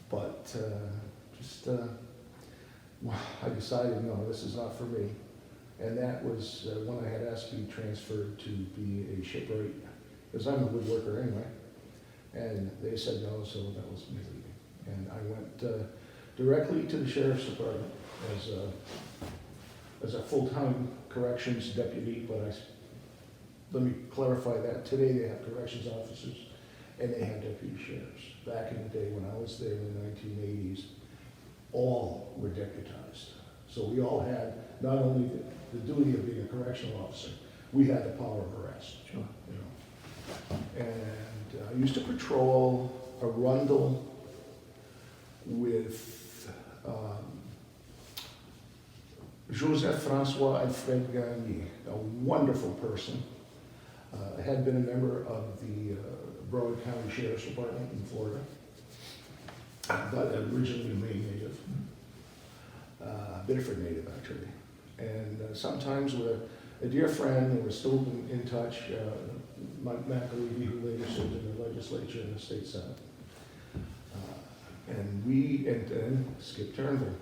but I decided, no, this is not for me. And that was when I had asked to be transferred to be a shipwright, because I'm a woodworker anyway. And they said no, so that was me leaving. And I went directly to the sheriff's department as a full-time corrections deputy, but let me clarify that. Today they have corrections officers and they have deputy sheriffs. Back in the day when I was there in the 1980s, all were deputized. So we all had not only the duty of being a correctional officer, we had the power of arrest. Sure. You know. And I used to patrol Arundel with Joseph Francois Alfred Gagné, a wonderful person. Had been a member of the Broward County Sheriff's Department in Florida, but originally a Maine native, Biddeford native actually. And sometimes with a dear friend, and we're still in touch, Mike McAlevey, who later served in the legislature and the state senate. And then Skip Turnbull.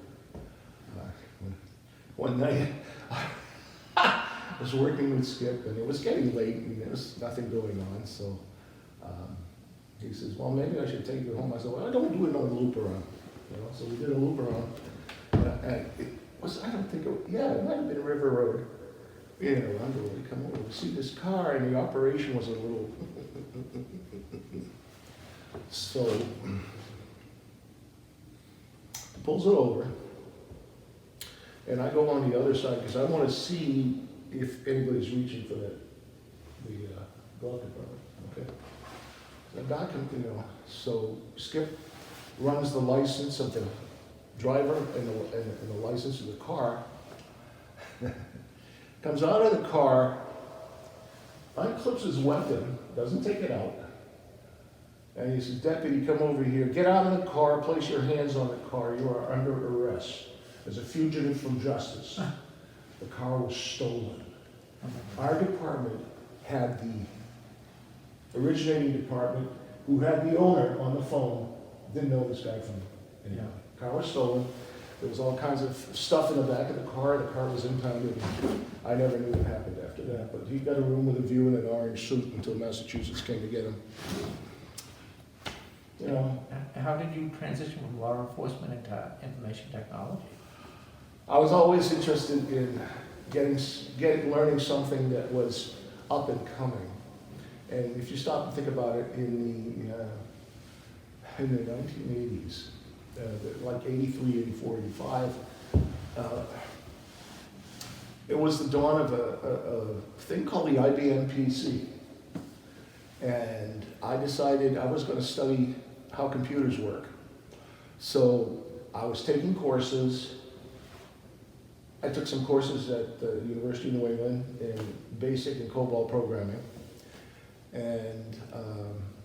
One night, I was working with Skip, and it was getting late, and there was nothing going on, so he says, well, maybe I should take you home. I said, well, I don't do another loop around. You know, so we did a loop around, and it was, I don't think, it might have been River Road. underwear, we come over, we see this car, and the operation was a little, so, pulls it over, and I go on the other side, because I want to see if anybody's reaching for the glove compartment, okay? The guy can, so Skip runs the license of the driver and the license of the car, comes out of the car, unclips his weapon, doesn't take it out, and he says, "Deputy, come over here, get out of the car, place your hands on the car, you are under arrest as a fugitive from justice." The car was stolen. Our department had the originating department, who had the owner on the phone, didn't know this guy from anybody. Car was stolen. There was all kinds of stuff in the back of the car was impounded. I never knew what happened after that, but he got a room with a view and an orange suit until Massachusetts came to get him. How did you transition from law enforcement into information technology? I was always interested in learning something that was up and coming. And if you stop and think about it, in the 1980s, like 83, 84, 85, it was the dawn of a thing called the IBM PC. And I decided I was going to study how computers work. So I was taking courses. I took some courses at the University of New England in BASIC and COBOL programming. And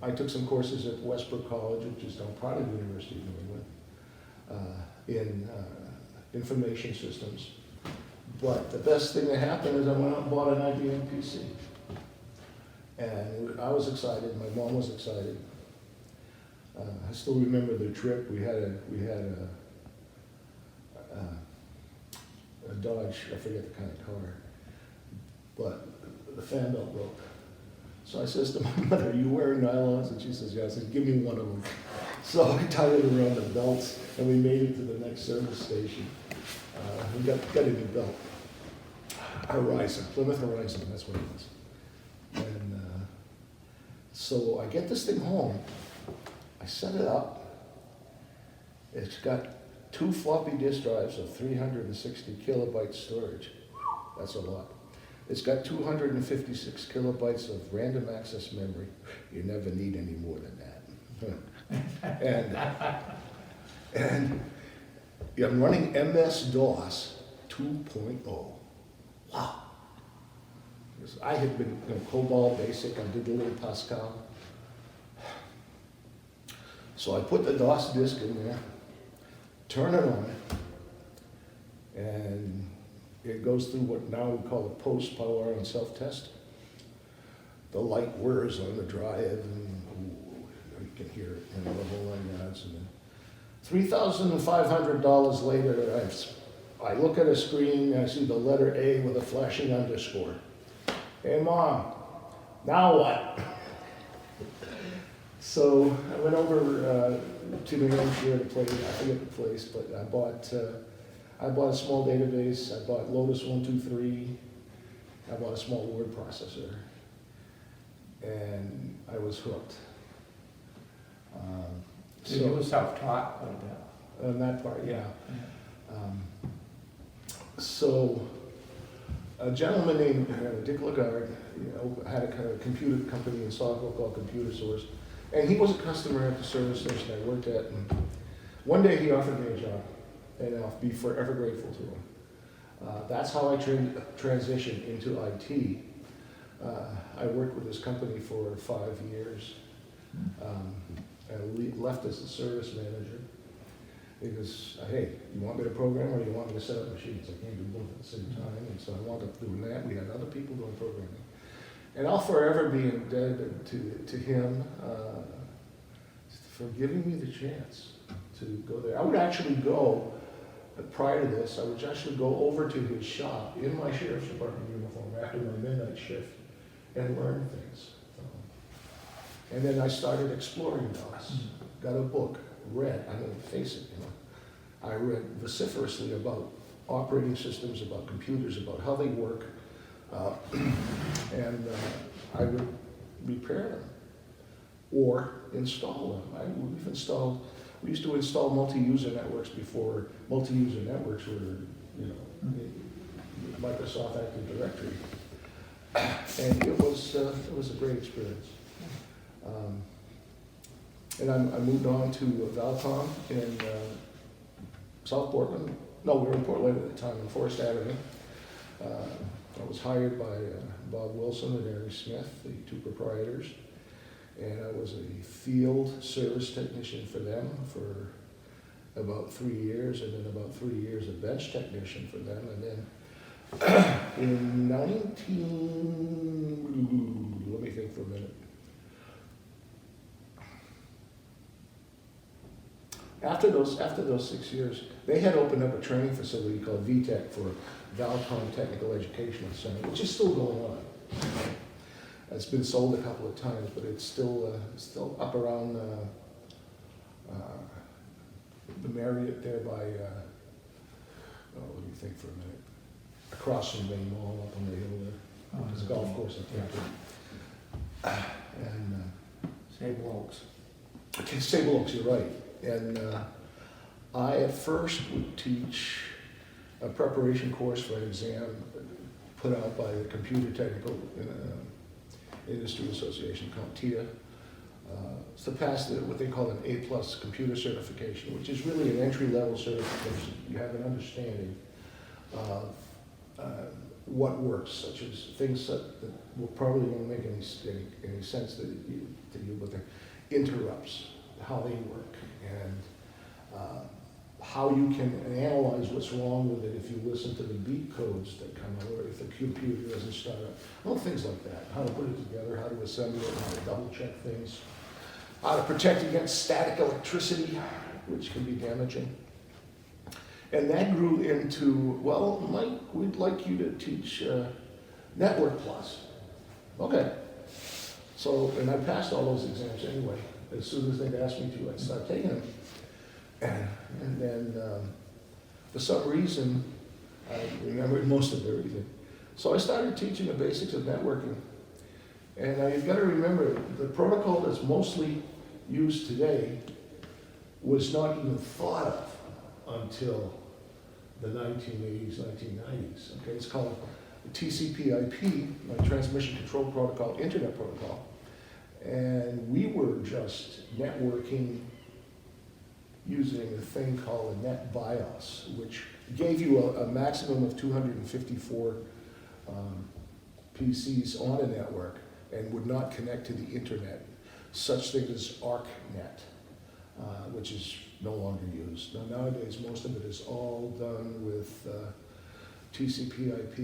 I took some courses at Westbrook College, which is now part of the University of New England, in information systems. But the best thing that happened is I went out and bought an IBM PC. And I was excited, my mom was excited. I still remember the trip. We had a Dodge, I forget the kind of car, but the fan belt broke. So I says to my mother, "Are you wearing nylons?" And she says, "Yeah." I said, "Give me one of them." So I tied it around the belts, and we made it to the next service station. We got a new belt. Horizon, Plymouth Horizon, that's what it was. And so I get this thing home. I set it up. It's got 2 floppy disk drives of 360 kilobytes storage. That's a lot. It's got 256 kilobytes of random access memory. You never need any more than that. and I'm running MS-DOS 2.0. Wow. Because I had been COBOL, BASIC, I did a little Pascal. So I put the DOS disk in there, turn it on, and it goes through what now we call a post-power on self-test. The light whirs on the drive, and you can hear it, the whole 9 yards. And then $3,500 later, I look at a screen, and I see the letter A with a flashing underscore. "Hey, Mom, now what?" So I went over to New Hampshire to play, I forget the place, but I bought a small database, I bought Lotus 123, I bought a small word processor, and I was hooked. So you were self-taught like that? On that part, yeah. So a gentleman named Dick Lagarde, had a kind of computer company in Saukville called Computer Source, and he was a customer at the service station I worked at. And one day he offered me a job, and I'll be forever grateful to him. That's how I transitioned into IT. I worked with this company for 5 years. I left as the service manager because, hey, you want me to program or you want me to set up machines? I can't do both at the same time, and so I wound up doing that. We had other people doing programming. And I'll forever be indebted to him for giving me the chance to go there. I would actually go, prior to this, I would actually go over to his shop in my sheriff's department uniform after my midnight shift and learn things. And then I started exploring DOS, got a book, read, I'm going to face it, I read vociferously about operating systems, about computers, about how they work, Uh, and I would repair them or install them. We used to install multi-user networks before multi-user networks were, Microsoft Active Directory. And it was a great experience. And I moved on to Valcom in South Portland. No, we were in Portland at the time, on Forest Avenue. I was hired by Bob Wilson and Aaron Smith, the two proprietors, and I was a field service technician for them for about 3 years, and then about 3 years a bench technician for them, and then in let me think for a minute. After those 6 years, they had opened up a training facility called VTech for Valcom Technical Educational Center, which is still going on. It's been sold a couple of times, but it's still up around the Marriott there by, let me think for a minute, across from Main Mall up on the hill there. There's a golf course up there. And Sable Oaks. okay, Sable Oaks, you're right. And I at first would teach a preparation course for an exam put out by the Computer Technical Industry Association, CompTIA. It's to pass what they call an A+ computer certification, which is really an entry-level certification. You have an understanding of what works, such as things that will probably won't make any sense to you, but they're interrupts, how they work, and how you can analyze what's wrong with it if you listen to the beep codes that come out, or if the computer doesn't start up. Well, things like that. How to put it together, how to assemble it, how to double check things, how to protect against static electricity, which can be damaging. And that grew into, well, Mike, we'd like you to teach Network Plus. Okay. So, and I passed all those exams anyway. As soon as they'd asked me to, I'd start taking them. And then, for some reason, I remembered most of everything. So I started teaching the basics of networking. And you've got to remember, the protocol that's mostly used today was not even thought of until the 1980s, 1990s. Okay, it's called TCP/IP, Transmission Control Protocol, Internet Protocol. And we were just networking using a thing called a net BIOS, which gave you a maximum of 254 PCs on a network and would not connect to the internet. Such thing as ARCnet, which is no longer used. Now, nowadays, most of it is all done with TCP/IP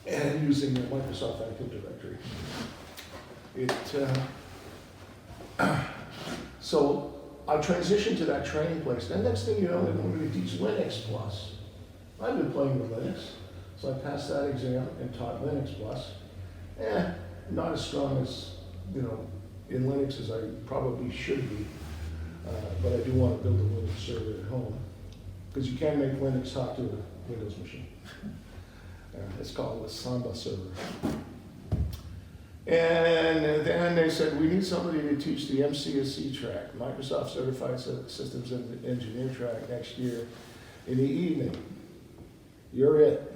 and using the Microsoft Active Directory. So I transitioned to that training place. And next thing you know, they wanted me to teach Linux Plus. I've been playing with Linux, so I passed that exam and taught Linux Plus. Not as strong as, in Linux as I probably should be, but I do want to build a Linux server at home, because you can make Linux talk to a Windows machine. It's called a Samba server. And then they said, we need somebody to teach the MCSE track, Microsoft Certified Systems Engineer track, next year in the evening. You're it.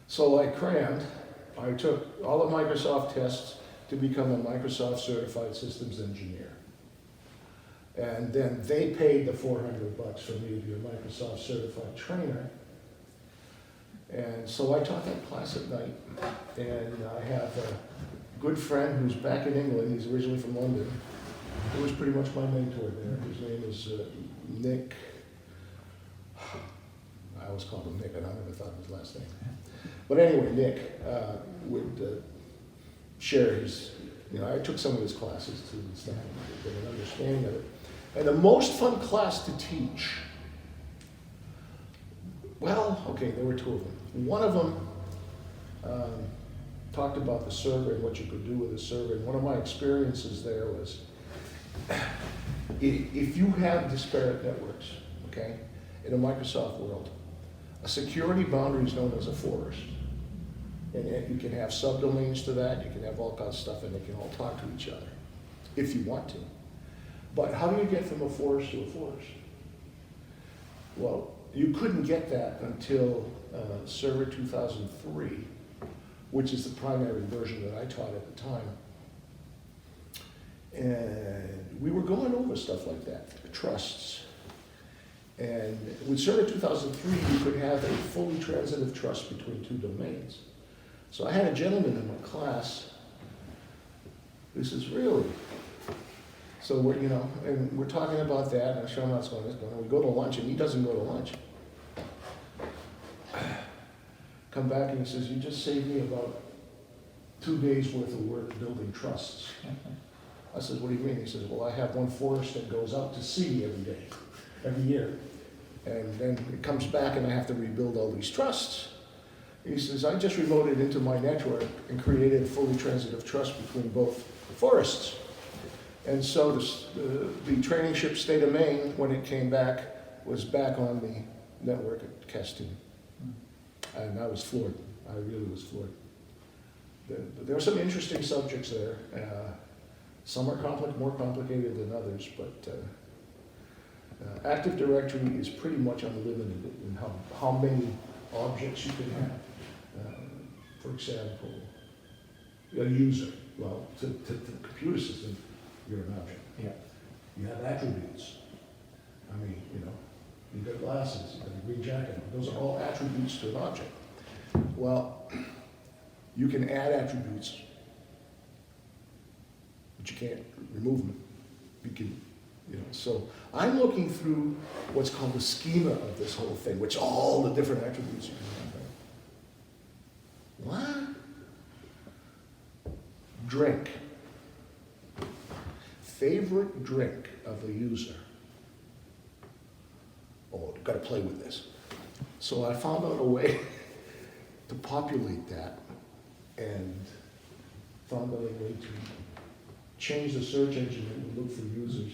So I crammed. I took all the Microsoft tests to become a Microsoft Certified Systems Engineer. And then they paid the $400 for me to be a Microsoft Certified Trainer. And so I taught that class at night. And I have a good friend who's back in England. He's originally from London. He was pretty much my mentor there. His name is Nick. I always called him Nick, and I never thought of his last name. But anyway, Nick would share his, I took some of his classes too and stuff, and get an understanding of it. And the most fun class to teach, well, okay, there were two of them. One of them talked about the server and what you could do with a server. And one of my experiences there was, if you have disparate networks, okay, in a Microsoft world. A security boundary is known as a forest. And yet you can have subdomains to that, you can have all kinds of stuff, and they can all talk to each other, if you want to. But how do you get from a forest to a forest? Well, you couldn't get that until Server 2003, which is the primary version that I taught at the time. And we were going over stuff like that, trusts. And with Server 2003, you could have a fully transitive trust between two domains. So I had a gentleman in my class, this is really, so we're, you know, and we're talking about that, and I show him what's going on. We go to lunch, and he doesn't go to lunch. Come back and he says, you just saved me about 2 days worth of work building trusts. I said, what do you mean? He says, well, I have one forest that goes out to sea every day, every year. And then it comes back and I have to rebuild all these trusts. He says, I just remoted into my network and created a fully transitive trust between both forests. And so the training ship State of Maine, when it came back, was back on the network at Castine. And I was floored. I really was floored. There are some interesting subjects there. Some are more complicated than others, but Active Directory is pretty much unlimited in how many objects you can have. For example, a user. Well, to the computer system, you're an object. Yeah. You have attributes. I mean, you know, you've got glasses, you've got a green jacket. Those are all attributes to an object. Well, you can add attributes, but you can't remove them. You can, you know, so I'm looking through what's called the schema of this whole thing, which all the different attributes you can have. What? Drink. Favorite drink of a user. Oh, got to play with this. So I found out a way to populate that and found out a way to change the search engine and look for users.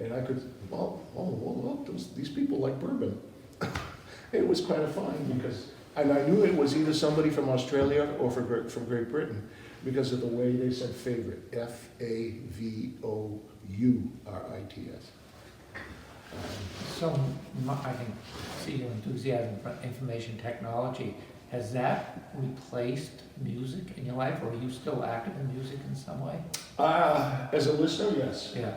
And I could, look, these people like bourbon. It was kind of fun because, and I knew it was either somebody from Australia or from Great Britain because of the way they said favorite, F-A-V-O-U-R-I-T-S. So I can see your enthusiasm for information technology. Has that replaced music in your life, or are you still active in music in some way? As a listener, yes. Yeah.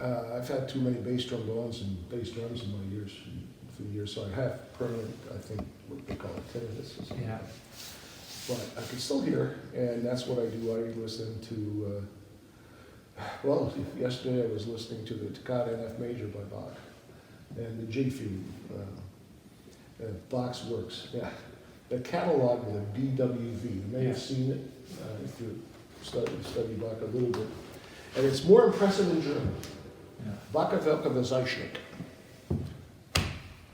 I've had too many bass trombones and bass drums in my years, for years, so I have permanent, I think, what they call it, tinnitus or something. Yeah. But I can still hear, and that's what I do. I listen to, well, yesterday I was listening to the Toccata in F major by Bach, and the G Fugue, Bach's works. Yeah, the catalog with a BWV. You may have seen it if you study Bach a little bit, and it's more impressive in German. Yeah. Bach Welke Zeichnung.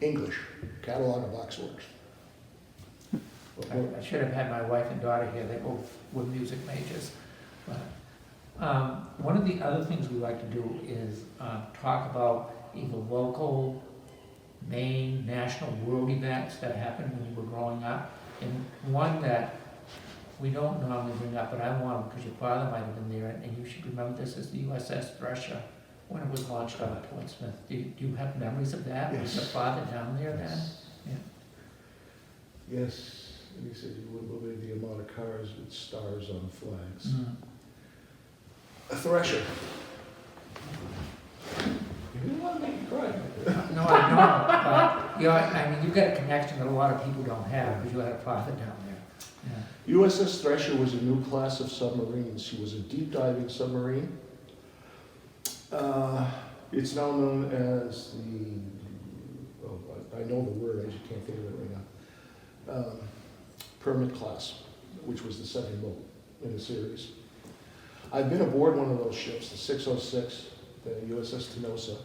English, catalog of Bach's works. I should have had my wife and daughter here. They both were music majors. But, one of the other things we like to do is talk about either local, main, national, world events that happened when you were growing up. And one that we don't normally bring up, but I want to because your father might have been there, and you should remember this, is the USS Thresher when it was launched out of Portsmouth. Do you have memories of that? Yes. Was your father down there then? Yeah. Yes, and he said you wouldn't believe the amount of cars with stars on flags. Mm. A Thresher. You didn't want to make me cry. No, I know, but I mean, you've got a connection that a lot of people don't have because you had a father down there. Yeah. USS Thresher was a new class of submarines. She was a deep diving submarine. It's now known as the, I know the word, I just can't think of it right now. Permit class, which was the second boat in the series. I've been aboard one of those ships, the 606, the USS Tenosa,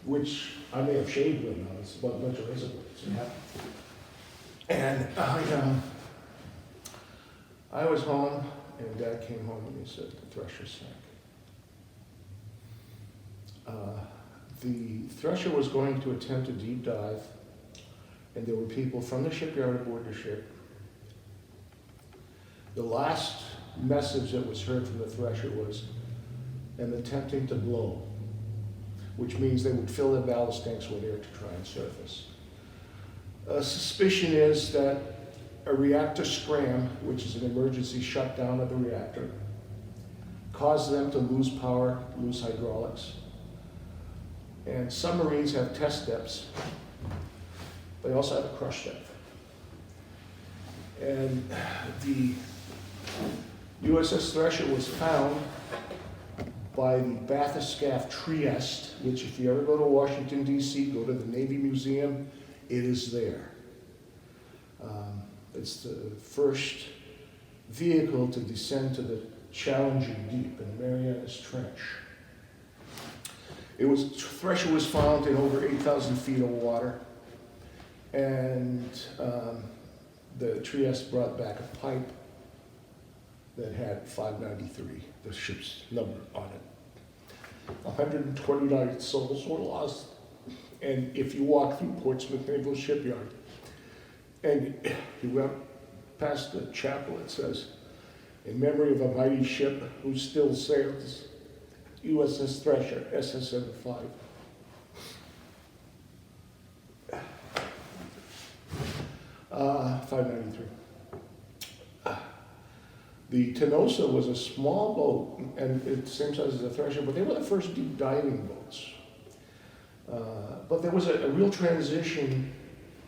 which I may have shaved with now. It's about a bunch of razor blades. Yeah. And I was home, and Dad came home and he said, the Thresher sank. the Thresher was going to attempt a deep dive, and there were people from the shipyard aboard the ship. The last message that was heard from the Thresher was an attempting to blow, which means they would fill their ballast tanks with air to try and surface. A suspicion is that a reactor scram, which is an emergency shutdown of the reactor, caused them to lose power, lose hydraulics. And submarines have test depths. They also have a crush depth. And the USS Thresher was found by the Bathyscaphe Trieste, which if you ever go to Washington, D.C., go to the Navy Museum, it is there. It's the first vehicle to descend to the challenging deep in the Marianas Trench. Thresher was found in over 8,000 feet of water, and the Trieste brought back a pipe that had 593, the ship's number on it. 129 souls were lost. And if you walk through Portsmouth Naval Shipyard, and you went past the chapel, it says, in memory of a mighty ship who still sails, USS Thresher, SS-75. Uh, 593. The Tenosa was a small boat, and it's the same size as the Thresher, but they were the first deep diving boats. But there was a real transition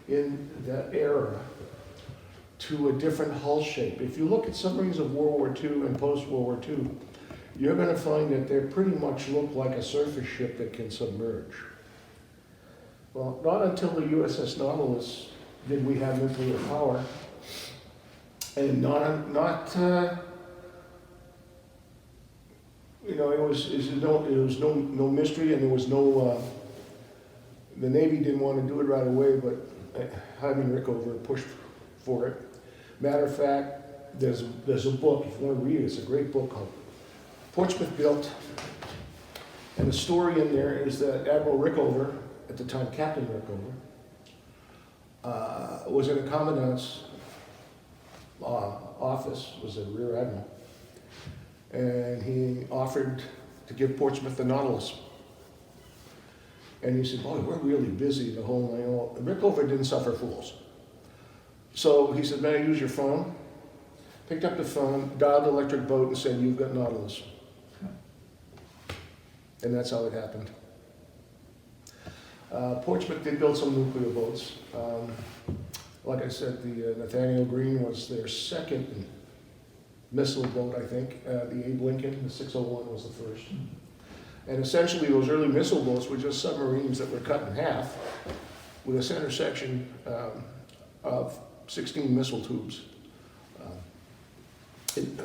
in that era to a different hull shape. If you look at submarines of World War II and post-World War II, you're going to find that they pretty much look like a surface ship that can submerge. Well, not until the USS Nautilus did we have nuclear power, and it was no mystery, and there was no. The Navy didn't want to do it right away, but Hyman Rickover pushed for it. Matter of fact, there's a book, if you want to read it, it's a great book called Portsmouth Built. And the story in there is that Admiral Rickover, at the time Captain Rickover, was in a commandant's office, was a rear admiral, and he offered to give Portsmouth the Nautilus. And he said, boy, we're really busy the whole night. Rickover didn't suffer fools. So he said, may I use your phone? Picked up the phone, dialed the electric boat and said, you've got Nautilus. And that's how it happened. Portsmouth did build some nuclear boats. Like I said, the Nathaniel Greene was their second missile boat, I think. The Abe Lincoln, the 601, was the first. And essentially, those early missile boats were just submarines that were cut in half with a center section of 16 missile tubes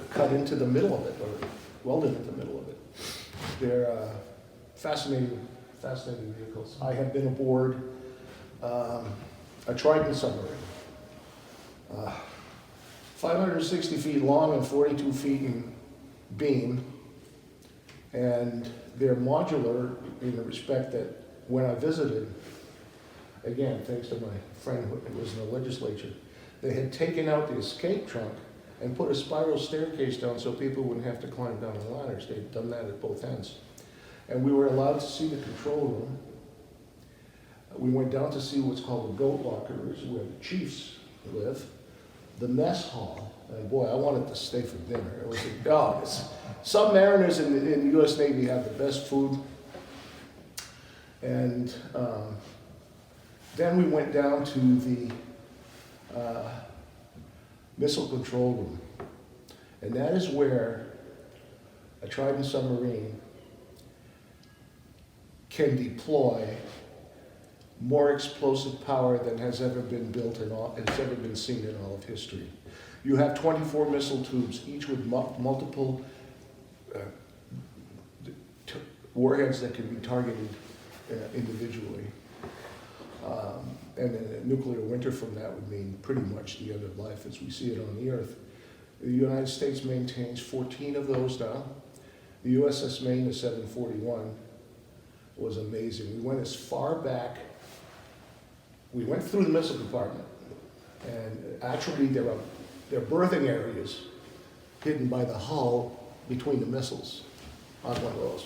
cut into the middle of it, or welded into the middle of it. They're fascinating vehicles. I have been aboard a Trident submarine, 560 feet long and 42 feet in beam, and they're modular in the respect that when I visited, again, thanks to my friend who was in the legislature, they had taken out the escape trunk and put a spiral staircase down so people wouldn't have to climb down the ladders. They'd done that at both ends. And we were allowed to see the control room. We went down to see what's called the goat lockers, where the chiefs live, the mess hall. And boy, I wanted to stay for dinner. It was submariners in the U.S. Navy have the best food. And then we went down to the missile control room. And that is where a Trident submarine can deploy more explosive power than has ever been built has ever been seen in all of history. You have 24 missile tubes, each with multiple warheads that can be targeted individually. And then a nuclear winter from that would mean pretty much the end of life as we see it on the Earth. The United States maintains 14 of those now. The USS Maine, the 741, was amazing. We went as far back, we went through the missile compartment, and actually there are berthing areas hidden by the hull between the missiles on one of those.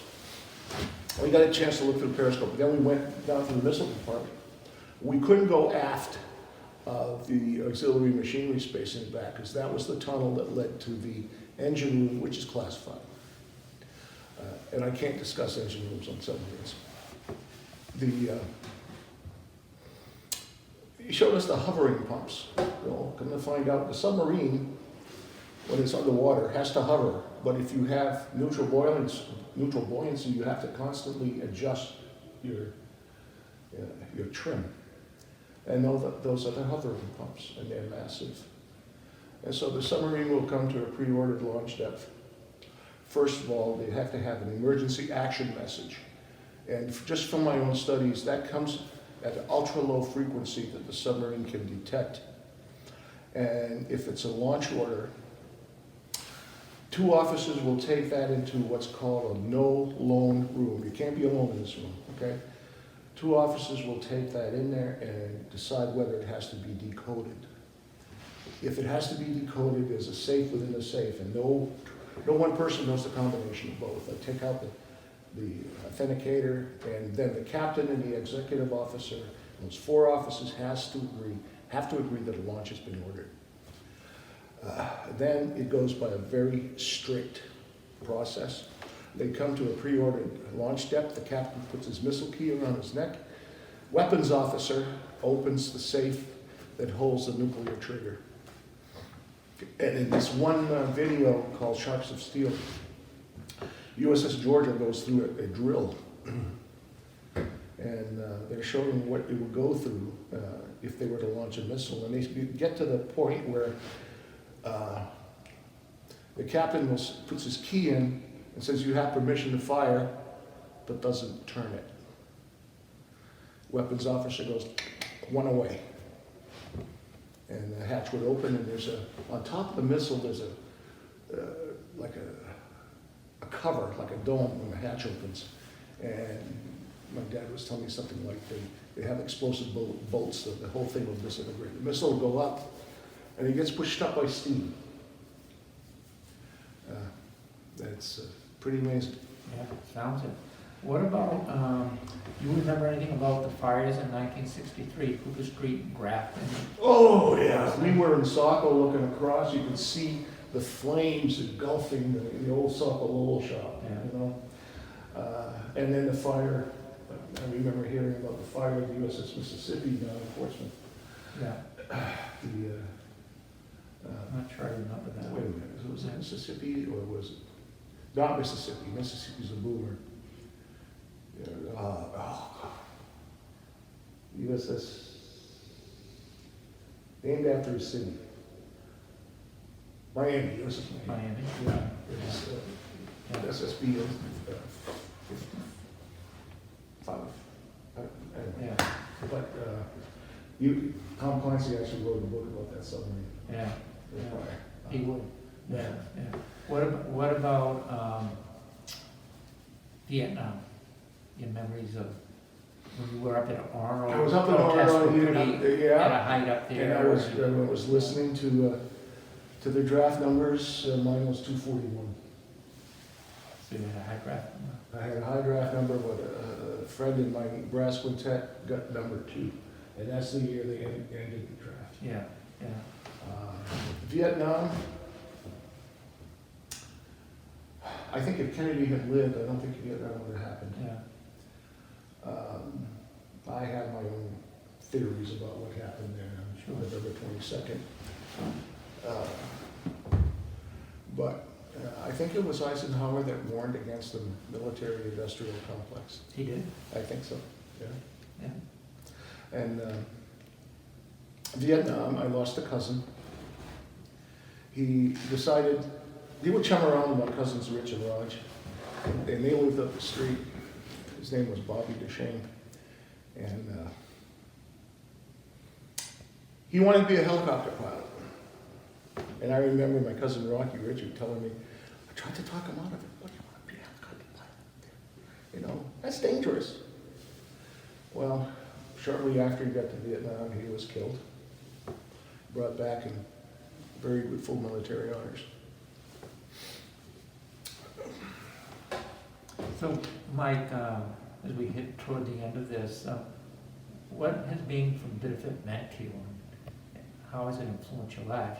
We got a chance to look through the periscope. Then we went down through the missile compartment. We couldn't go aft of the auxiliary machinery space in the back, because that was the tunnel that led to the engine room, which is classified. And I can't discuss engine rooms on submarines. He showed us the hovering pumps. Come to find out, the submarine, when it's underwater, has to hover. But if you have neutral buoyancy, you have to constantly adjust your trim. And those are the hovering pumps, and they're massive. And so the submarine will come to a pre-ordered launch depth. First of all, they have to have an emergency action message. And just from my own studies, that comes at an ultra-low frequency that the submarine can detect. And if it's a launch order, 2 officers will take that into what's called a no-loan room. You can't be alone in this room, okay? 2 officers will take that in there and decide whether it has to be decoded. If it has to be decoded, there's a safe within the safe, and no one person knows the combination of both. They take out the authenticator, and then the captain and the executive officer, those 4 officers have to agree that a launch has been ordered. Then it goes by a very strict process. They come to a pre-ordered launch depth. The captain puts his missile key around his neck. Weapons officer opens the safe that holds the nuclear trigger. And in this one video called Sharps of Steel, USS Georgia goes through a drill. And they're showing what it would go through if they were to launch a missile. And they get to the point where the captain puts his key in and says, "You have permission to fire," but doesn't turn it. Weapons officer goes, "1 away." And the hatch would open, and on top of the missile, there's like a cover, like a dome when the hatch opens. And my dad was telling me something like they have explosive bolts, so the whole thing will disintegrate. The missile will go up, and it gets pushed up by steam. That's pretty amazing. Yeah, sounds it. What about, do you remember anything about the fires in 1963, Cooper Street, Grafton? Oh, yeah. We were in Saco looking across. You could see the flames engulfing the old Saco Lowell shop, Yeah. you know. And then the fire, I remember hearing about the fire of the USS Mississippi down in Portsmouth. Yeah, I'm not sure I remember that. Wait a minute, was it Mississippi or was it? Not Mississippi. Mississippi's a boomer. USS, named after a city. Miami, USS Miami. Miami? Yeah, it's SSB 55. Anyway, Yeah, but Tom Clancy actually wrote a book about that submarine. yeah, The Yeah. fire. he would, yeah, yeah. What about Vietnam? Your memories of when you were up at Arnold? I was up in protests were Arnold, pretty yeah. At a height up there. And I was listening to the draft numbers. Mine was 241. So you had a high draft. I had a high draft number, but a friend in my brass quintet got number 2, and that's the year they ended the draft. Yeah, yeah. Vietnam. I think if Kennedy had lived, I don't think Vietnam would have happened. Yeah. I have my own theories about what happened there on Sure. November 22nd. But I think it was Eisenhower that warned against the military-industrial complex. He did? I think so, yeah. Yeah. And Vietnam, I lost a cousin. He decided, he would chum around with my cousins Rich and Raj, and they lived up the street. His name was Bobby DeShane. And he wanted to be a helicopter pilot. And I remember my cousin Rocky Richard telling me, I tried to talk him out of it. What do you want to be a helicopter pilot? You know, that's dangerous. Well, shortly after he got to Vietnam, he was killed, brought back and buried with full military honors. So, Mike, as we hit toward the end of this, what has being from Biddeford meant to you? And how has it influenced your life?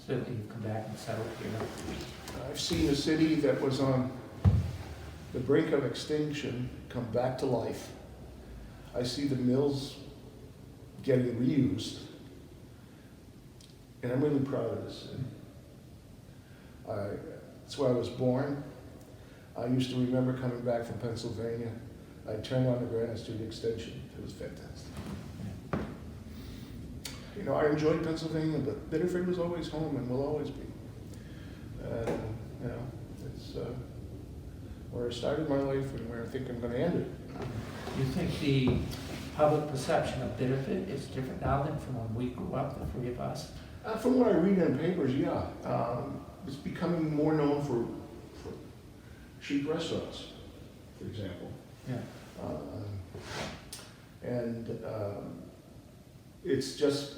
Certainly you've come back and settled here. I've seen a city that was on the brink of extinction come back to life. I see the mills getting reused, and I'm really proud of this city. That's where I was born. I used to remember coming back from Pennsylvania. I'd turn on the Granite Street extension. It was fantastic. You know, I enjoyed Pennsylvania, but Biddeford was always home and will always be. You know, it's where I started my life and where I think I'm going to end it. Do you think the public perception of Biddeford is different now than from when we grew up, the three of us? From what I read in papers, yeah. It's becoming more known for cheap restaurants, for example. Yeah. It's just,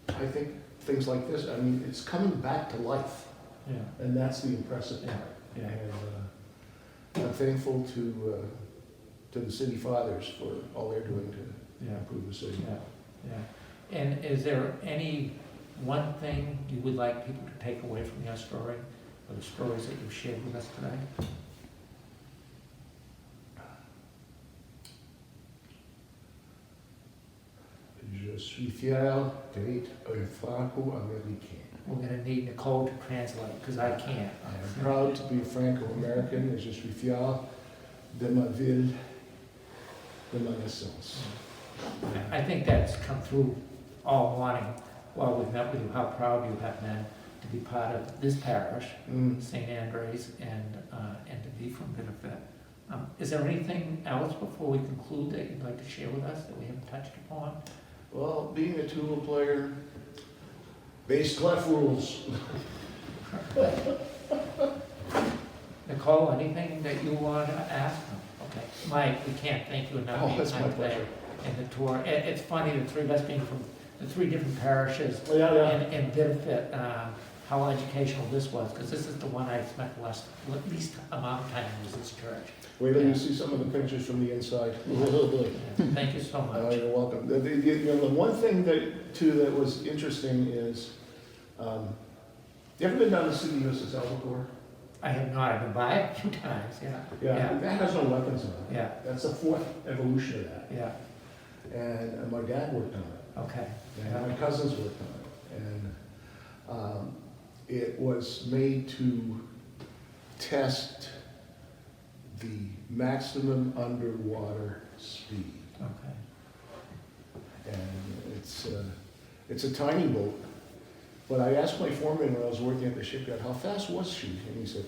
I think, things like this, I mean, it's coming back to life. Yeah. And that's the impressive part. Yeah. And I'm thankful to the city fathers for all they're doing to improve the city. Yeah. Yeah. And is there any one thing you would like people to take away from your story, or the stories that you've shared with us today? Je suis fier d'être un Franco-Américain. We're gonna need Nicole to translate, because I can't. I am proud to be Franco-American et je suis fier de ma ville, de ma naissance. I think that's come through all morning while we've met with you, how proud you have been to be part of this parish, St. Andrews, and to be from Biddeford. Is there anything else before we conclude that you'd like to share with us that we haven't touched upon? Well, being a tuba player, bass clef rules. Nicole, anything that you want to ask? Okay. Mike, we can't thank you enough. Oh, for your it's my time today pleasure. And the tour. It's funny, the three of us being from the three different parishes Yeah. in Biddeford, how educational this was, because this is the one I spent the least amount of time in was this church. Wait till you see some of the pictures from the inside. Thank you so much. You're welcome. The one thing that was interesting is, you ever been down to City USS Albacore? I have not, I've been by it a few times, yeah. That has no weapons on it. Yeah, That's the fourth evolution of that. yeah, And my dad worked on it. okay. And my cousins worked on it. And it was made to test the maximum underwater speed. Okay. And it's a tiny boat. But I asked my foreman when I was working at the shipyard, how fast was she? And he said,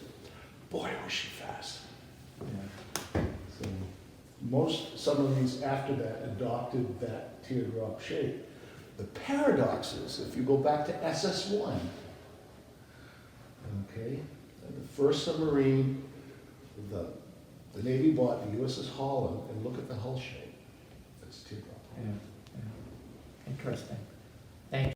boy, was she fast. Yeah. So most submarines after that adopted that teardrop shape. The paradox is, if you go back to SS-1, okay, the first submarine, the Navy bought the USS Holland, and look at the hull shape. That's teardrop. Yeah, yeah. Interesting.